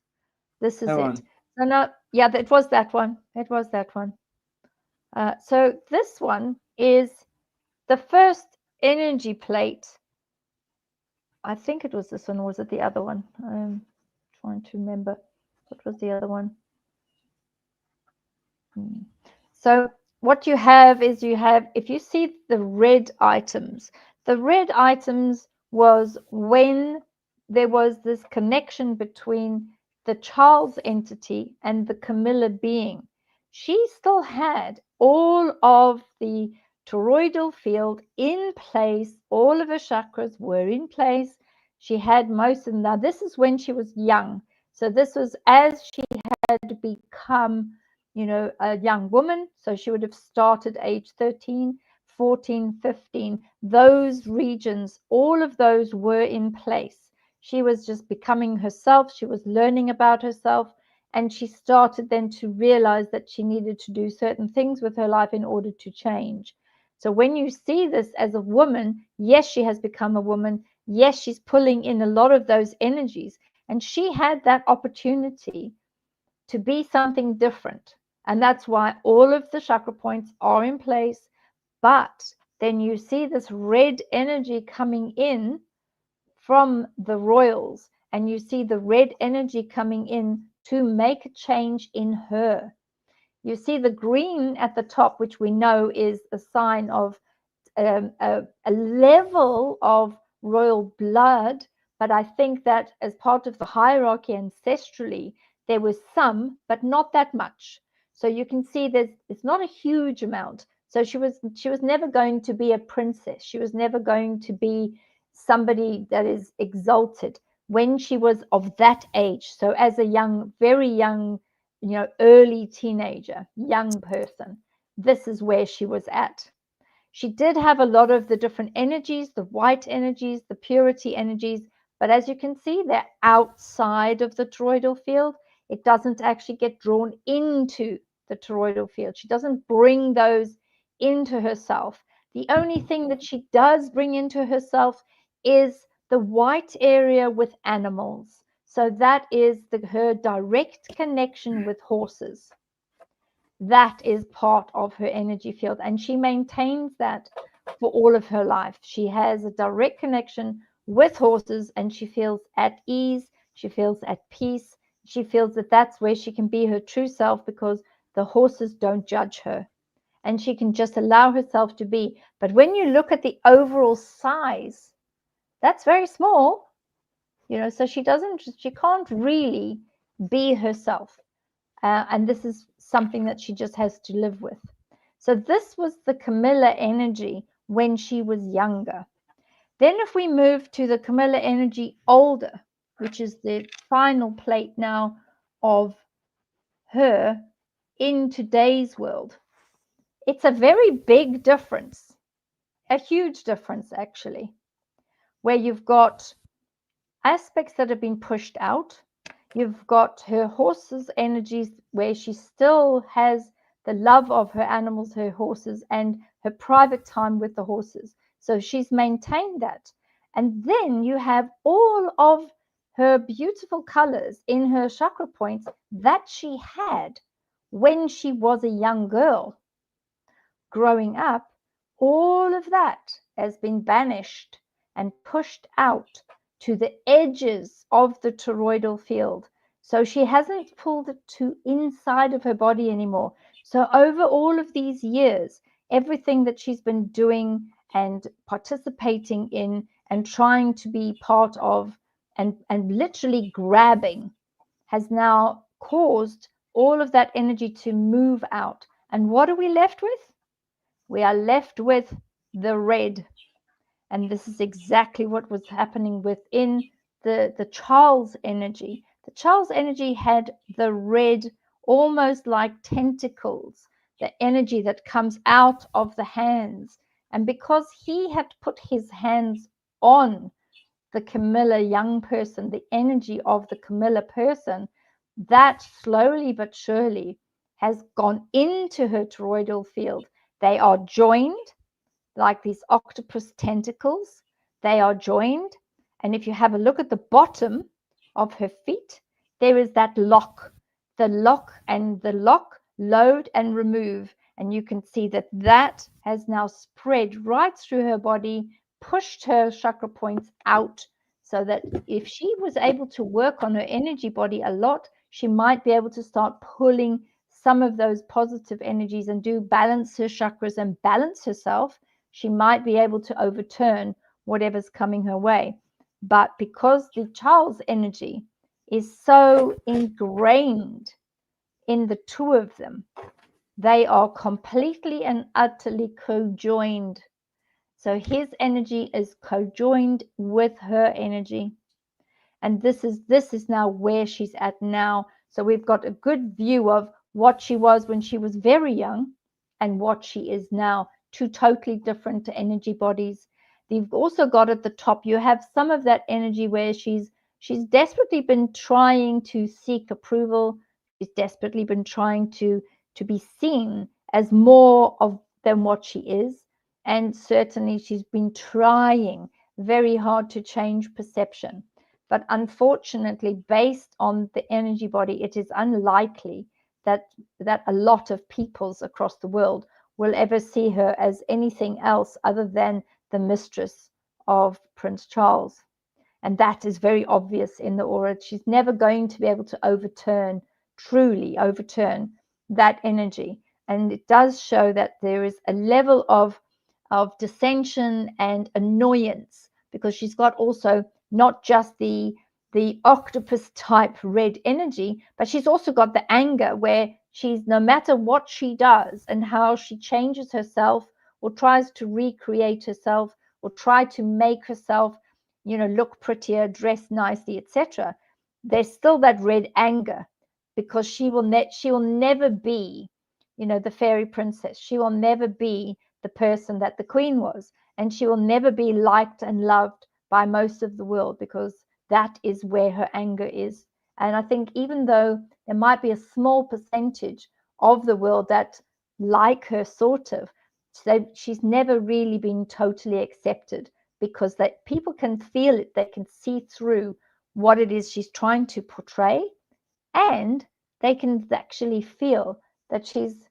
This is That it. one. So now, yeah, it was that one. It was that one. So this one is the first energy plate. I think it was this one, or was it the other one? I'm trying to remember. What was the other one? So what you have is, if you see the red items was when there was this connection between the Charles entity and the Camilla being. She still had all of the toroidal field in place. All of her chakras were in place. She had most of them. Now, this is when she was young. So this was as she had become, a young woman. So she would have started age 13, 14, 15. Those regions, all of those were in place. She was just becoming herself. She was learning about herself. And she started then to realize that she needed to do certain things with her life in order to change. So when you see this as a woman, yes, she has become a woman. Yes, she's pulling in a lot of those energies. And she had that opportunity to be something different. And that's why all of the chakra points are in place. But then you see this red energy coming in from the royals, and you see the red energy coming in to make a change in her. You see the green at the top, which we know is a sign of a level of royal blood, but I think that as part of the hierarchy ancestrally, there was some, but not that much. So you can see it's not a huge amount. So she was never going to be a princess. She was never going to be somebody that is exalted when she was of that age. So as a young, very young, early teenager, young person, this is where she was at. She did have a lot of the different energies, the white energies, the purity energies, but as you can see, they're outside of the toroidal field. It doesn't actually get drawn into the toroidal field. She doesn't bring those into herself. The only thing that she does bring into herself is the white area with animals. So that is her direct connection with horses. That is part of her energy field, and she maintains that for all of her life. She has a direct connection with horses, and she feels at ease. She feels at peace. She feels that that's where she can be her true self, because the horses don't judge her, and she can just allow herself to be. But when you look at the overall size, that's very small, so she can't really be herself. And this is something that she just has to live with. So this was the Camilla energy when she was younger. Then if we move to the Camilla energy older, which is the final plate now of her in today's world, it's a very big difference, a huge difference actually, where you've got aspects that have been pushed out. You've got her horse's energies, where she still has the love of her animals, her horses, and her private time with the horses. So she's maintained that. And then you have all of her beautiful colors in her chakra points that she had when she was a young girl. Growing up, all of that has been banished and pushed out to the edges of the toroidal field. So she hasn't pulled it to inside of her body anymore. So over all of these years, everything that she's been doing and participating in and trying to be part of and literally grabbing has now caused all of that energy to move out. And what are we left with? We are left with the red. And this is exactly what was happening within the Charles energy. The Charles energy had the red, almost like tentacles, the energy that comes out of the hands. And because he had put his hands on the Camilla young person, the energy of the Camilla person, that slowly but surely has gone into her toroidal field. They are joined like these octopus tentacles. They are joined. And if you have a look at the bottom of her feet, there is that lock, the lock, load and remove. And you can see that that has now spread right through her body, pushed her chakra points out, so that if she was able to work on her energy body a lot, she might be able to start pulling some of those positive energies and do balance her chakras and balance herself. She might be able to overturn whatever's coming her way. But because the Charles energy is so ingrained in the two of them, They are completely and utterly co-joined. So his energy is co-joined with her energy. And this is now where she's at now. So we've got a good view of what she was when she was very young and what she is now. Two totally different energy bodies. You've also got at the top, you have some of that energy where she's desperately been trying to seek approval. She's desperately been trying to be seen as more of than what she is. And certainly she's been trying very hard to change perception. But unfortunately, based on the energy body, it is unlikely that a lot of peoples across the world will ever see her as anything else other than the mistress of Prince Charles. And that is very obvious in the aura. She's never going to be able to truly overturn that energy. And it does show that there is a level of dissension and annoyance, because she's got also not just the octopus type red energy, but she's also got the anger where she's, no matter what she does and how she changes herself or tries to recreate herself or try to make herself, look prettier, dress nicely, etc., there's still that red anger, because she will never be, the fairy princess. She will never be the person that the queen was, and she will never be liked and loved by most of the world, because that is where her anger is. And I think even though there might be a small percentage of the world that like her, sort of, so she's never really been totally accepted, because that people can feel it, they can see through what it is she's trying to portray, and they can actually feel that she's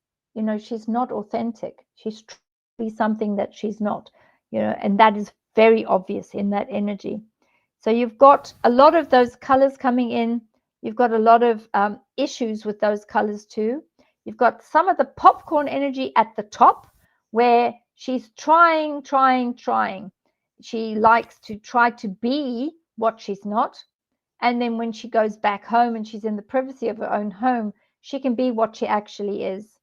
not authentic. She's trying to be something that she's not, and that is very obvious in that energy. So you've got a lot of those colors coming in. You've got a lot of issues with those colors too. You've got some of the popcorn energy at the top, where she's trying. She likes to try to be what she's not. And then when she goes back home and she's in the privacy of her own home, she can be what she actually is.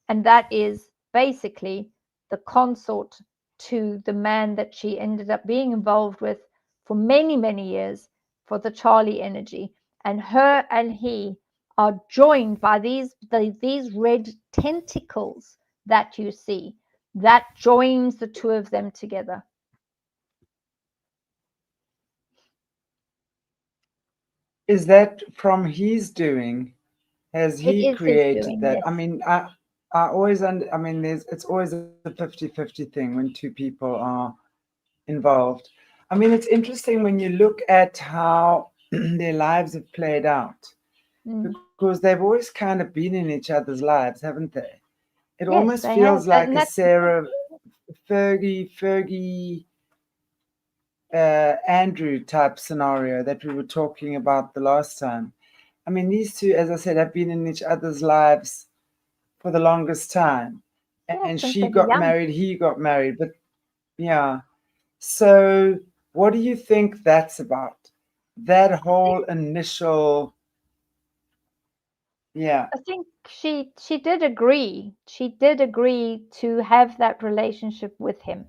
And that is basically the consort to the man that she ended up being involved with for many, many years, for the Charlie energy. And her and he are joined by these red tentacles that you see. That joins the two of them together. Is that from his doing? Has It he is his created doing, that? yes. I mean, I always, I mean, it's always a 50-50 thing when two people are involved. I mean, it's interesting when you look at how their lives have played out, because they've always kind of been in each other's lives, haven't they? It Yes, almost they have. feels like And a that's Sarah, Fergie, Andrew type scenario that we were talking about the last time. I mean, these two, as I said, have been in each other's lives for the longest time. yeah, And since she they were got young. married, he got married. But yeah. So, what do you think that's about? That whole initial, yeah. I think she did agree. She did agree to have that relationship with him.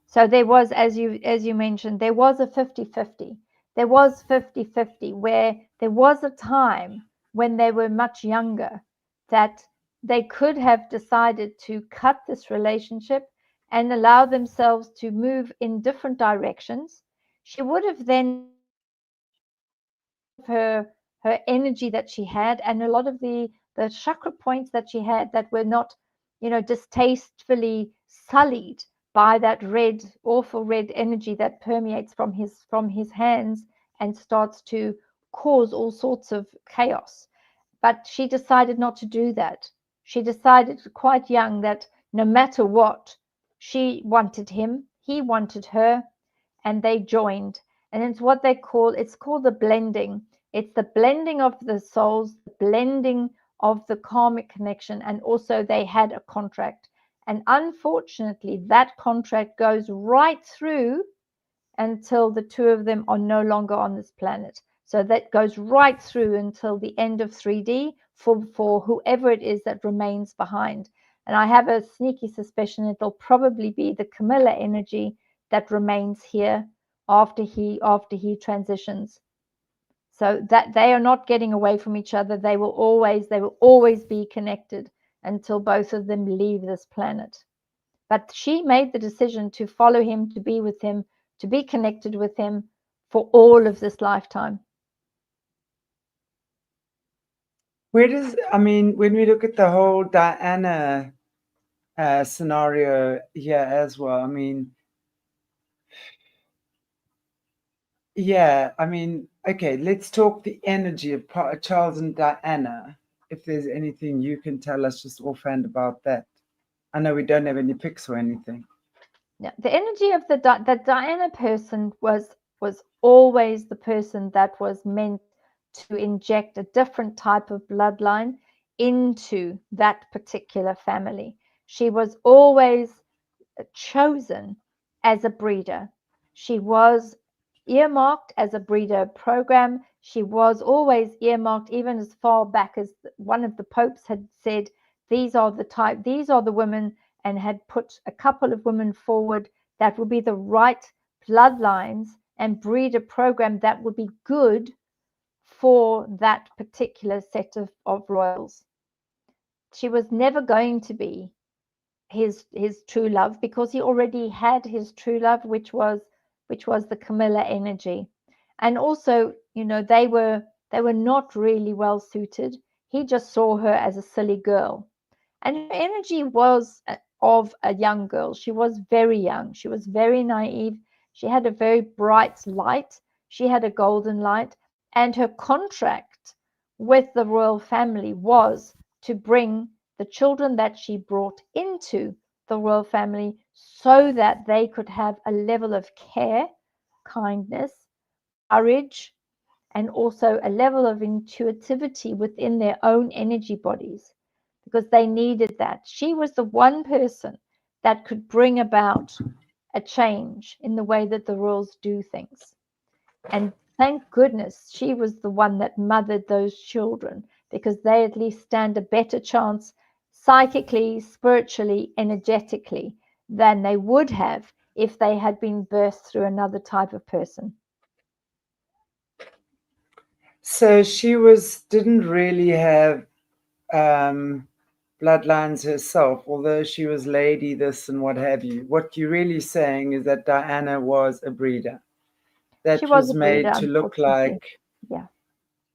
So there was, as you mentioned, there was a 50-50. There was 50-50, where there was a time when they were much younger that they could have decided to cut this relationship and allow themselves to move in different directions. She would have then her energy that she had, and a lot of the chakra points that she had that were not, distastefully sullied by that red, awful red energy that permeates from his hands and starts to cause all sorts of chaos. But she decided not to do that. She decided quite young that no matter what, she wanted him, he wanted her, and they joined. And it's called the blending. It's the blending of the souls, the blending of the karmic connection, and also they had a contract. And unfortunately, that contract goes right through until the two of them are no longer on this planet. So that goes right through until the end of 3D for whoever it is that remains behind. And I have a sneaky suspicion it'll probably be the Camilla energy that remains here after he transitions. So that they are not getting away from each other. They will always be connected until both of them leave this planet. But she made the decision to follow him, to be with him, to be connected with him for all of this lifetime. Where does, I mean, when we look at the whole Diana scenario here as well, I mean, yeah, I mean, okay, let's talk the energy of Charles and Diana. If there's anything you can tell us just offhand about that. I know we don't have any pics or anything. Yeah, the energy of the Diana person was always the person that was meant to inject a different type of bloodline into that particular family. She was always chosen as a breeder. She was earmarked as a breeder program. She was always earmarked, even as far back as one of the popes had said, these are the women, and had put a couple of women forward that would be the right bloodlines and breed a program that would be good for that particular set of royals. She was never going to be his true love, because he already had his true love, which was the Camilla energy. And also, you know, they were not really well suited. He just saw her as a silly girl, and her energy was of a young girl. She was very young, she was very naive, she had a very bright light, she had a golden light, and her contract with the royal family was to bring the children that she brought into the royal family so that they could have a level of care, kindness, courage, and also a level of intuitivity within their own energy bodies, because they needed that. She was the one person that could bring about a change in the way that the royals do things. And thank goodness she was the one that mothered those children, because they at least stand a better chance psychically, spiritually, energetically than they would have if they had been birthed through another type of person. So she didn't really have bloodlines herself, although she was lady this and what have you. What you're really saying is that Diana was a breeder. That She was a made breeder, to look unfortunately. like, Yeah.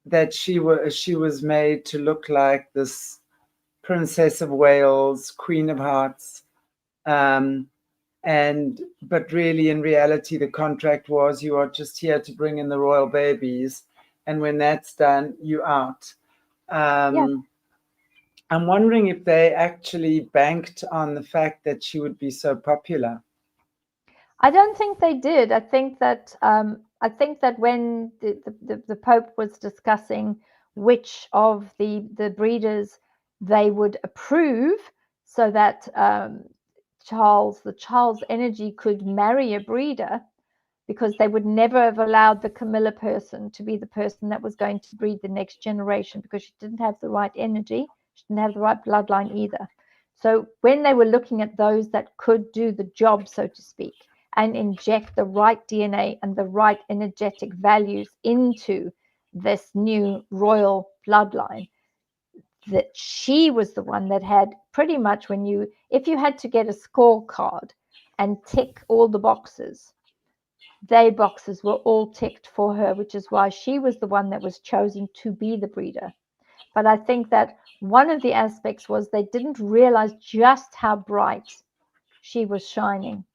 that she was made to look like this Princess of Wales, Queen of Hearts. But really, in reality, the contract was you are just here to bring in the royal babies, and when that's done, you out. Yeah. I'm wondering if they actually banked on the fact that she would be so popular. I don't think they did. I think that when the Pope was discussing which of the breeders they would approve, so that the Charles energy could marry a breeder, because they would never have allowed the Camilla person to be the person that was going to breed the next generation, because she didn't have the right energy, she didn't have the right bloodline either. So when they were looking at those that could do the job, so to speak, and inject the right DNA and the right energetic values into this new royal bloodline, that she was the one that had pretty much, if you had to get a scorecard and tick all the boxes, their boxes were all ticked for her, which is why she was the one that was chosen to be the breeder. But I think that one of the aspects was they didn't realize just how bright she was shining,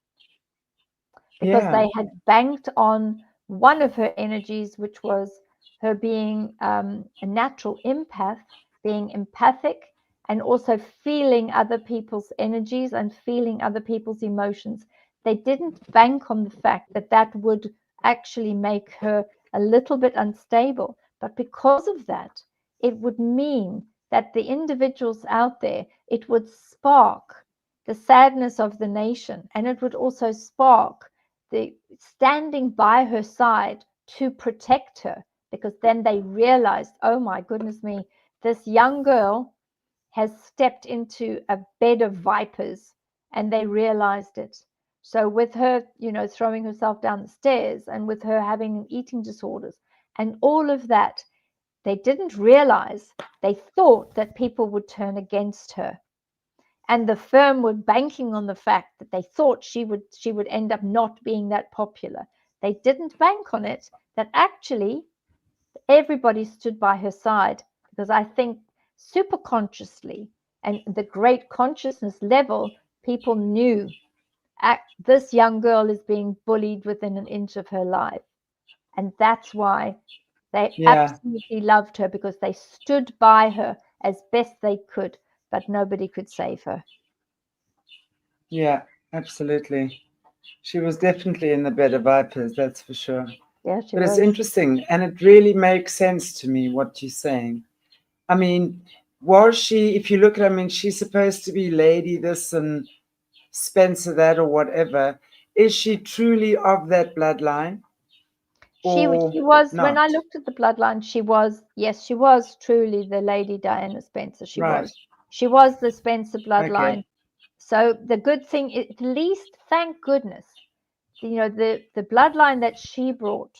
because they had banked on one of her energies, which was her being a natural empath, being empathic, and also feeling other people's energies and feeling other people's emotions. They didn't bank on the fact that that would actually make her a little bit unstable. But because of that, it would mean that the individuals out there, it would spark the sadness of the nation, and it would also spark the standing by her side to protect her, because then they realized, oh my goodness me, this young girl has stepped into a bed of vipers, and they realized it. So with her, throwing herself down the stairs, and with her having eating disorders and all of that, they didn't realize, they thought that people would turn against her. And the firm were banking on the fact that they thought she would end up not being that popular. They didn't bank on it, that actually everybody stood by her side, because I think super consciously and the great consciousness level, people knew this young girl is being bullied within an inch of her life. And that's why they absolutely loved her, because they stood by her as best they could, but nobody could save her. Yeah, absolutely. She was definitely in the bed of vipers, that's for sure. Yeah, she But was. it's interesting, and it really makes sense to me what you're saying. I mean, was she, if you look at, I mean, she's supposed to be lady this and Spencer that or whatever. Is she truly of that bloodline? She was, when I looked at the bloodline, she was, yes, she was truly the Lady Diana Spencer. She Right. was the Spencer bloodline. Okay. So the good thing, at least, thank goodness, the bloodline that she brought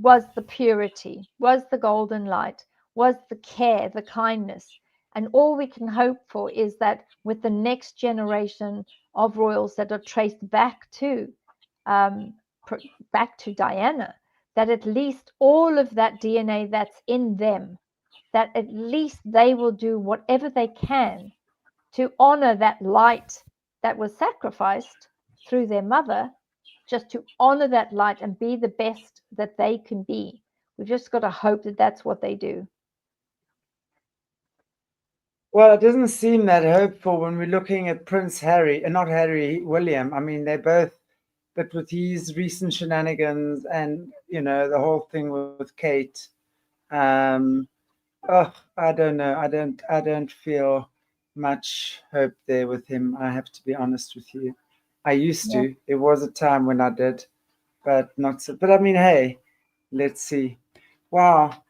was the purity, was the golden light, was the care, the kindness. And all we can hope for is that with the next generation of royals that are traced back to Diana, that at least all of that DNA that's in them, that at least they will do whatever they can to honor that light that was sacrificed through their mother, just to honor that light and be the best that they can be. We've just got to hope that that's what they do. Well, it doesn't seem that hopeful when we're looking at Prince Harry, and not Harry, William. I mean, they're both, but with his recent shenanigans and, the whole thing with Kate, um, oh, I don't know. I don't feel much hope there with him. I have to be honest with you. I used Yeah. to. There was a time when I did, but not so. But I mean, hey, let's see. Wow,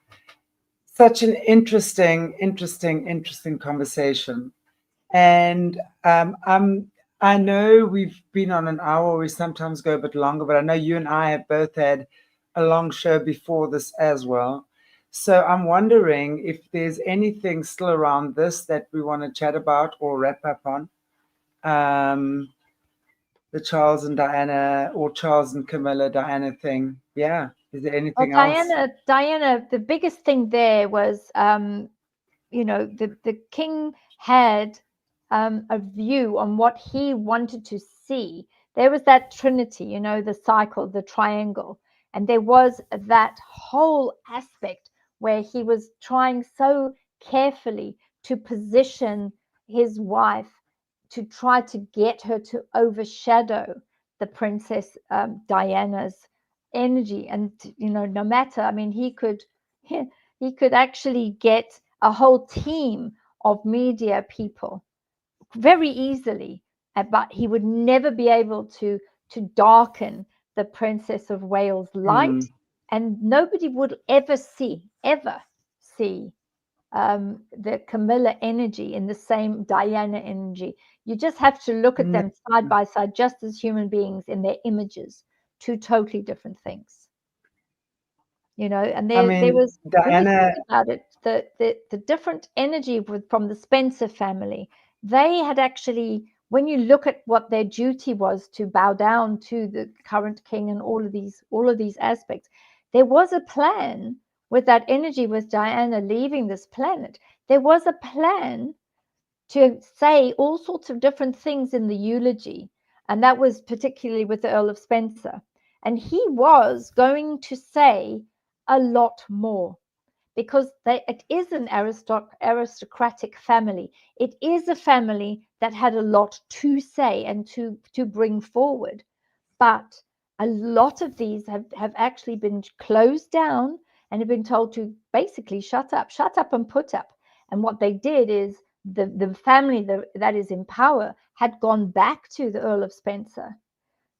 such an interesting conversation. And I know we've been on an hour. We sometimes go a bit longer, but I know you and I have both had a long show before this as well. So I'm wondering if there's anything still around this that we want to chat about or wrap up on. Um, the Charles and Diana, or Charles and Camilla Diana thing. Yeah. Is there Well, anything else? Diana, the biggest thing there was, the king had a view on what he wanted to see. There was that trinity, the cycle, the triangle, and there was that whole aspect where he was trying so carefully to position his wife, to try to get her to overshadow the princess Diana's energy. And no matter, I mean, he could actually get a whole team of media people very easily, but he would never be able to darken the Princess of Wales light, and nobody would ever see the Camilla energy in the same Diana energy. You just have to look at them side by side, just as human beings in their images, two totally different things. And I there mean, was, when you Diana. think about it, the different energy from the Spencer family, they had actually, when you look at what their duty was, to bow down to the current king and all of these aspects, there was a plan with that energy, with Diana leaving this planet. There was a plan to say all sorts of different things in the eulogy, and that was particularly with the Earl of Spencer. And he was going to say a lot more, because it is an aristocratic family. It is a family that had a lot to say and to bring forward. But a lot of these have actually been closed down and have been told to basically shut up and put up. And what they did is, the family that is in power had gone back to the Earl of Spencer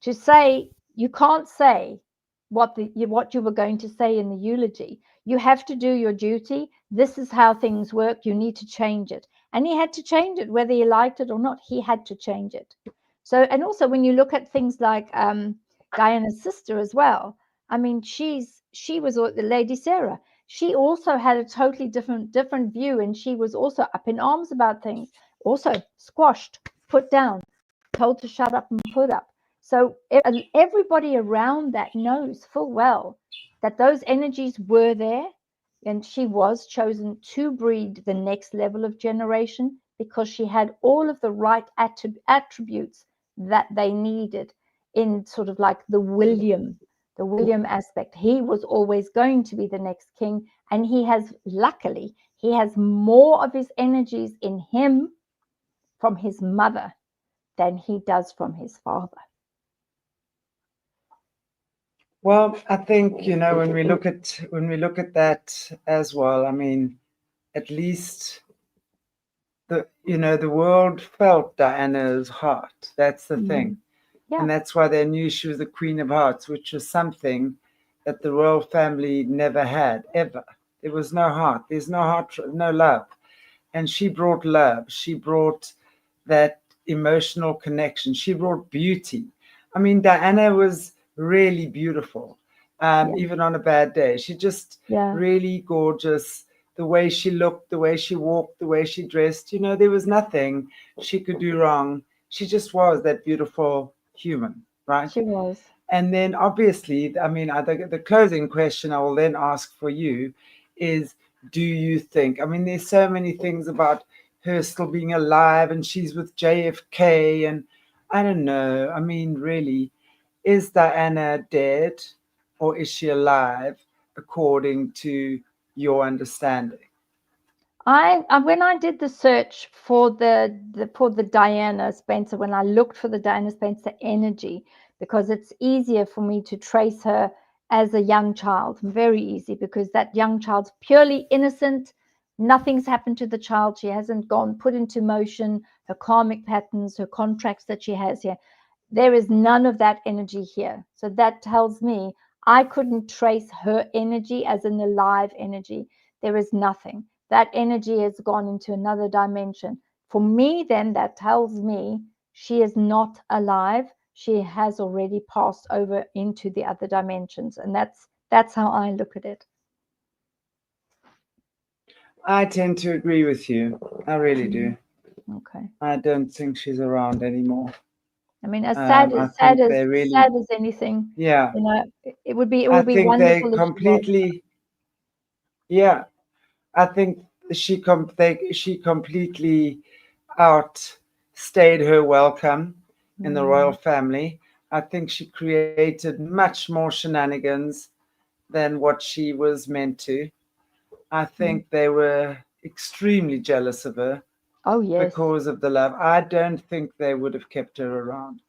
to say, you can't say what you were going to say in the eulogy. You have to do your duty. This is how things work. You need to change it. And he had to change it, whether he liked it or not. He had to change it. So, and also when you look at things like Diana's sister as well, I mean, she was Lady Sarah. She also had a totally different view, and she was also up in arms about things. Also squashed, put down, told to shut up and put up. So everybody around that knows full well that those energies were there, and she was chosen to breed the next level of generation because she had all of the right attributes that they needed in sort of like the William aspect. He was always going to be the next king, and luckily he has more of his energies in him from his mother than he does from his father. Well, I think, when we look at that as well, I mean, at least the world felt Diana's heart. That's the thing. Yeah. And that's why they knew she was the Queen of Hearts, which was something that the royal family never had, ever. There was no heart. There's no heart, no love. And she brought love. She brought that emotional connection. She brought beauty. I mean, Diana was really beautiful, even on a bad day. She just really gorgeous. The way she looked, the way she walked, the way she dressed, there was nothing she could do wrong. She just was that beautiful human, right? She was. And then obviously, I mean, the closing question I will then ask for you is, do you think, I mean, there's so many things about her still being alive and she's with JFK and I don't know. I mean, really, is Diana dead or is she alive according to your understanding? When I did the search for the Diana Spencer, when I looked for the Diana Spencer energy, because it's easier for me to trace her as a young child, very easy, because that young child's purely innocent. Nothing's happened to the child. She hasn't put into motion her karmic patterns, her contracts that she has here. There is none of that energy here. So that tells me I couldn't trace her energy as an alive energy. There is nothing. That energy has gone into another dimension. For me, then, that tells me she is not alive. She has already passed over into the other dimensions. And that's how I look at it. I tend to agree with you. I really do. Okay. I don't think she's around anymore. I mean, as sad as anything. Yeah. It would be I think wonderful. They completely. Yeah, I think she completely outstayed her welcome in the royal family. I think she created much more shenanigans than what she was meant to. I think they were extremely jealous of her. Oh, yes. Because of the love. I don't think they would have kept her around.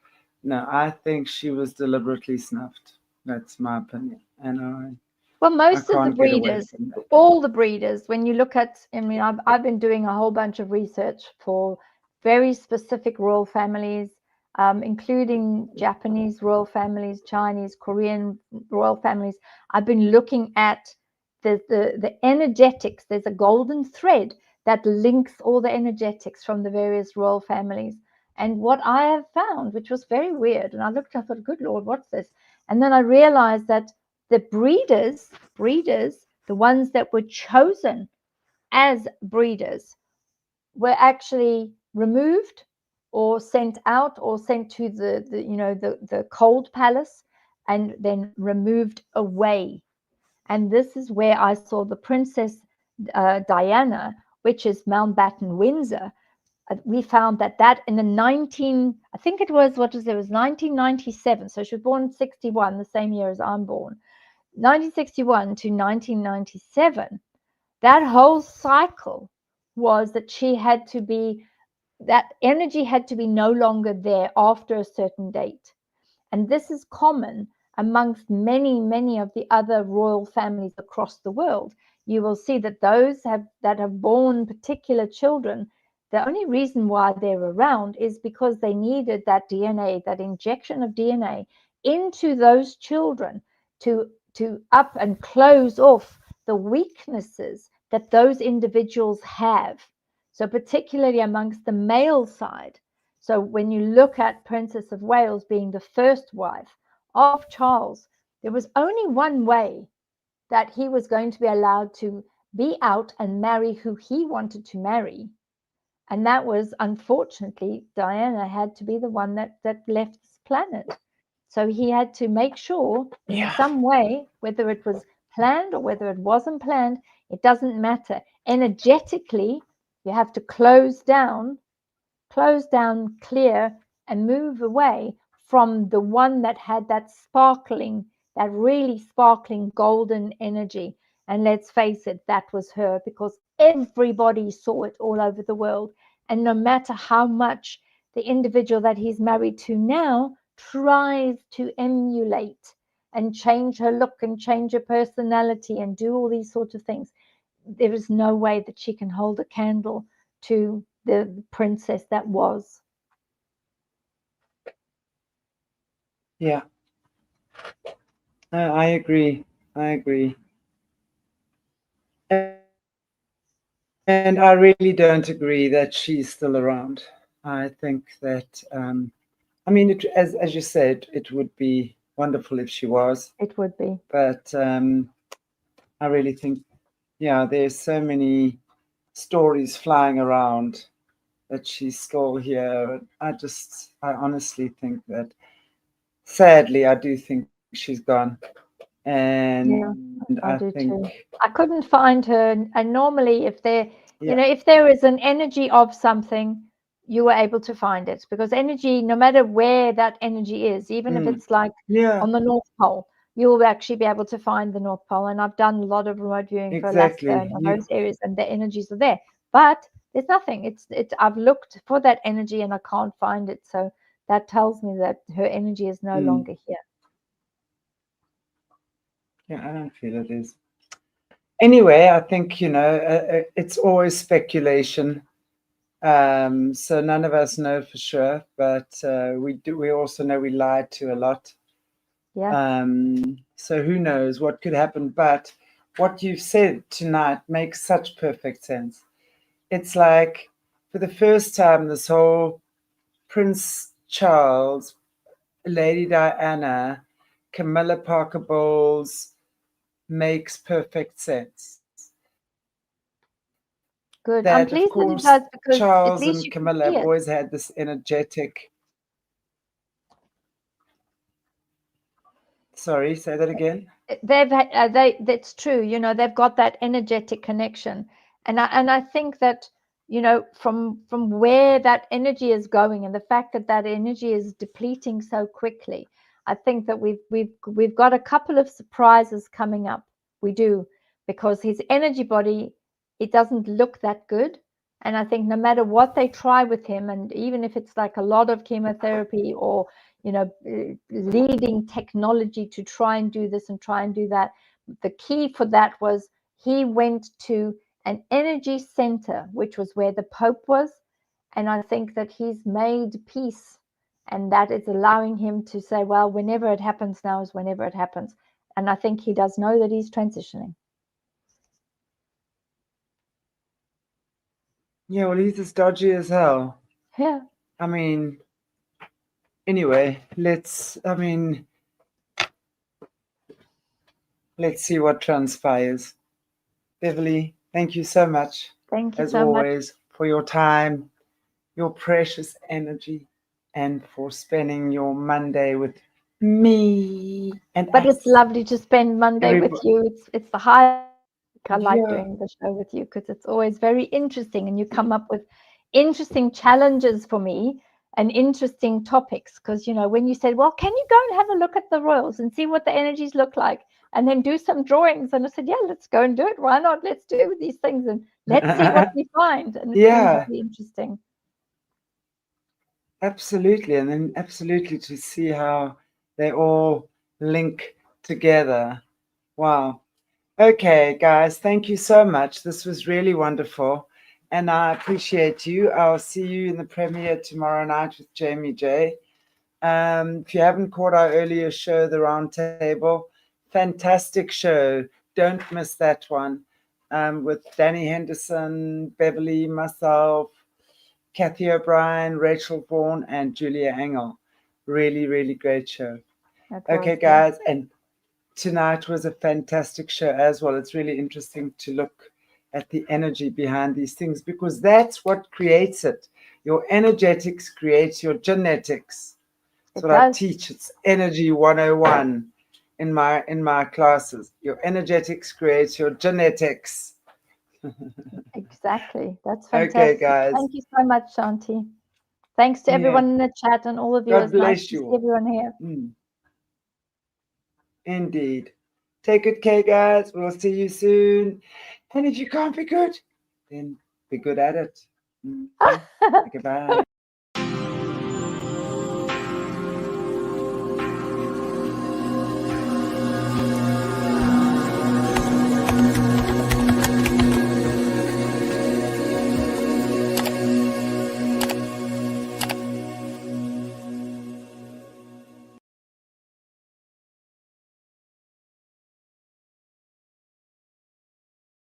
No, I think she was deliberately snuffed. That's my opinion. And well, most of the breeders, all the breeders, when you look at, I mean, I've been doing a whole bunch of research for very specific royal families, including Japanese royal families, Chinese, Korean royal families. I've been looking at the energetics. There's a golden thread that links all the energetics from the various royal families. And what I have found, which was very weird, and I thought, good Lord, what's this? And then I realized that the breeders, the ones that were chosen as breeders, were actually removed or sent out or sent to the cold palace and then removed away. And this is where I saw the Princess Diana, which is Mountbatten Windsor. We found that in the I think it was 1997. So she was born in 61, the same year as I'm born. 1961 to 1997, that whole cycle was that that energy had to be no longer there after a certain date. And this is common amongst many of the other royal families across the world. You will see that those that have born particular children, the only reason why they're around is because they needed that DNA, that injection of DNA into those children to up and close off the weaknesses that those individuals have. So particularly amongst the male side. So when you look at Princess of Wales being the first wife of Charles, there was only one way that he was going to be allowed to be out and marry who he wanted to marry. And that was, unfortunately, Diana had to be the one that left this planet. So he had to make sure in some way, whether it was planned or whether it wasn't planned, it doesn't matter. Energetically, you have to close down, clear, and move away from the one that had that sparkling, that really sparkling golden energy. And let's face it, that was her, because everybody saw it all over the world. And no matter how much the individual that he's married to now tries to emulate and change her look and change her personality and do all these sorts of things, there is no way that she can hold a candle to the princess that was. Yeah. I agree. And I really don't agree that she's still around. I think that, I mean, as you said, it would be wonderful if she was. It would be. But I really think, yeah, there's so many stories flying around that she's still here. I honestly think that, sadly, I do think she's gone. And I do too. I couldn't find her. And normally, if there, if there is an energy of something, you were able to find it, because energy, no matter where that energy is, even if it's like on the North Pole, you will actually be able to find the North Pole. And I've done a lot of remote viewing for Alaska and those areas, and the energies are there. But there's nothing. It's. I've looked for that energy and I can't find it. So that tells me that her energy is no longer here. Yeah, I don't feel it is. Anyway, I think, it's always speculation. So none of us know for sure, but we also know we lied to a lot. Yeah. So who knows what could happen? But what you've said tonight makes such perfect sense. It's like, for the first time, this whole Prince Charles, Lady Diana, Camilla Parker Bowles makes perfect sense. Good. That, I'm pleased of course, that it does, because Charles at least and Camilla have always had this energetic. Sorry, say that again. They've had, that's true. They've got that energetic connection, and I think that from where that energy is going, and the fact that that energy is depleting so quickly, I think that we've got a couple of surprises coming up. We do, because his energy body, it doesn't look that good. And I think no matter what they try with him, and even if it's like a lot of chemotherapy or leading technology to try and do this and try and do that, the key for that was he went to an energy center, which was where the Pope was. And I think that he's made peace, and that is allowing him to say, well, whenever it happens now is whenever it happens. And I think he does know that he's transitioning. Yeah, well, he's as dodgy as hell. Yeah. I mean, anyway, let's see what transpires. Beverli, thank you so much. Thank you as so always, for your time, your precious energy, and for spending your Monday with me. But it's lovely to spend Monday with you. It's the high. I like doing the show with you, because it's always very interesting, and you come up with interesting challenges for me and interesting topics. Because when you said, well, can you go and have a look at the royals and see what the energies look like, and then do some drawings? And I said, yeah, let's go and do it. Why not? Let's do these things and let's see what we find. And it's been really interesting. Absolutely. And then absolutely to see how they all link together. Wow. Okay, guys, thank you so much. This was really wonderful, and I appreciate you. I'll see you in the premiere tomorrow night with Jamie J. If you haven't caught our earlier show, The Round Table, fantastic show. Don't miss that one. With Danny Henderson, Beverly, myself, Kathy O'Brien, Rachel Vaughan, and Julia Engel. Really, really great show. Okay, guys, and tonight was a fantastic show as well. It's really interesting to look at the energy behind these things, because that's what creates it. Your energetics creates your genetics. That's what I teach. It's energy 101 in my classes. Your energetics creates your genetics. Exactly. That's fantastic. Okay, guys. Thank you so much, Shanti. Thanks to everyone in the chat and all of you. God bless nice you. To see everyone here. Indeed. Take good care, guys. We'll see you soon. And if you can't be good, then be good at it. Okay, bye.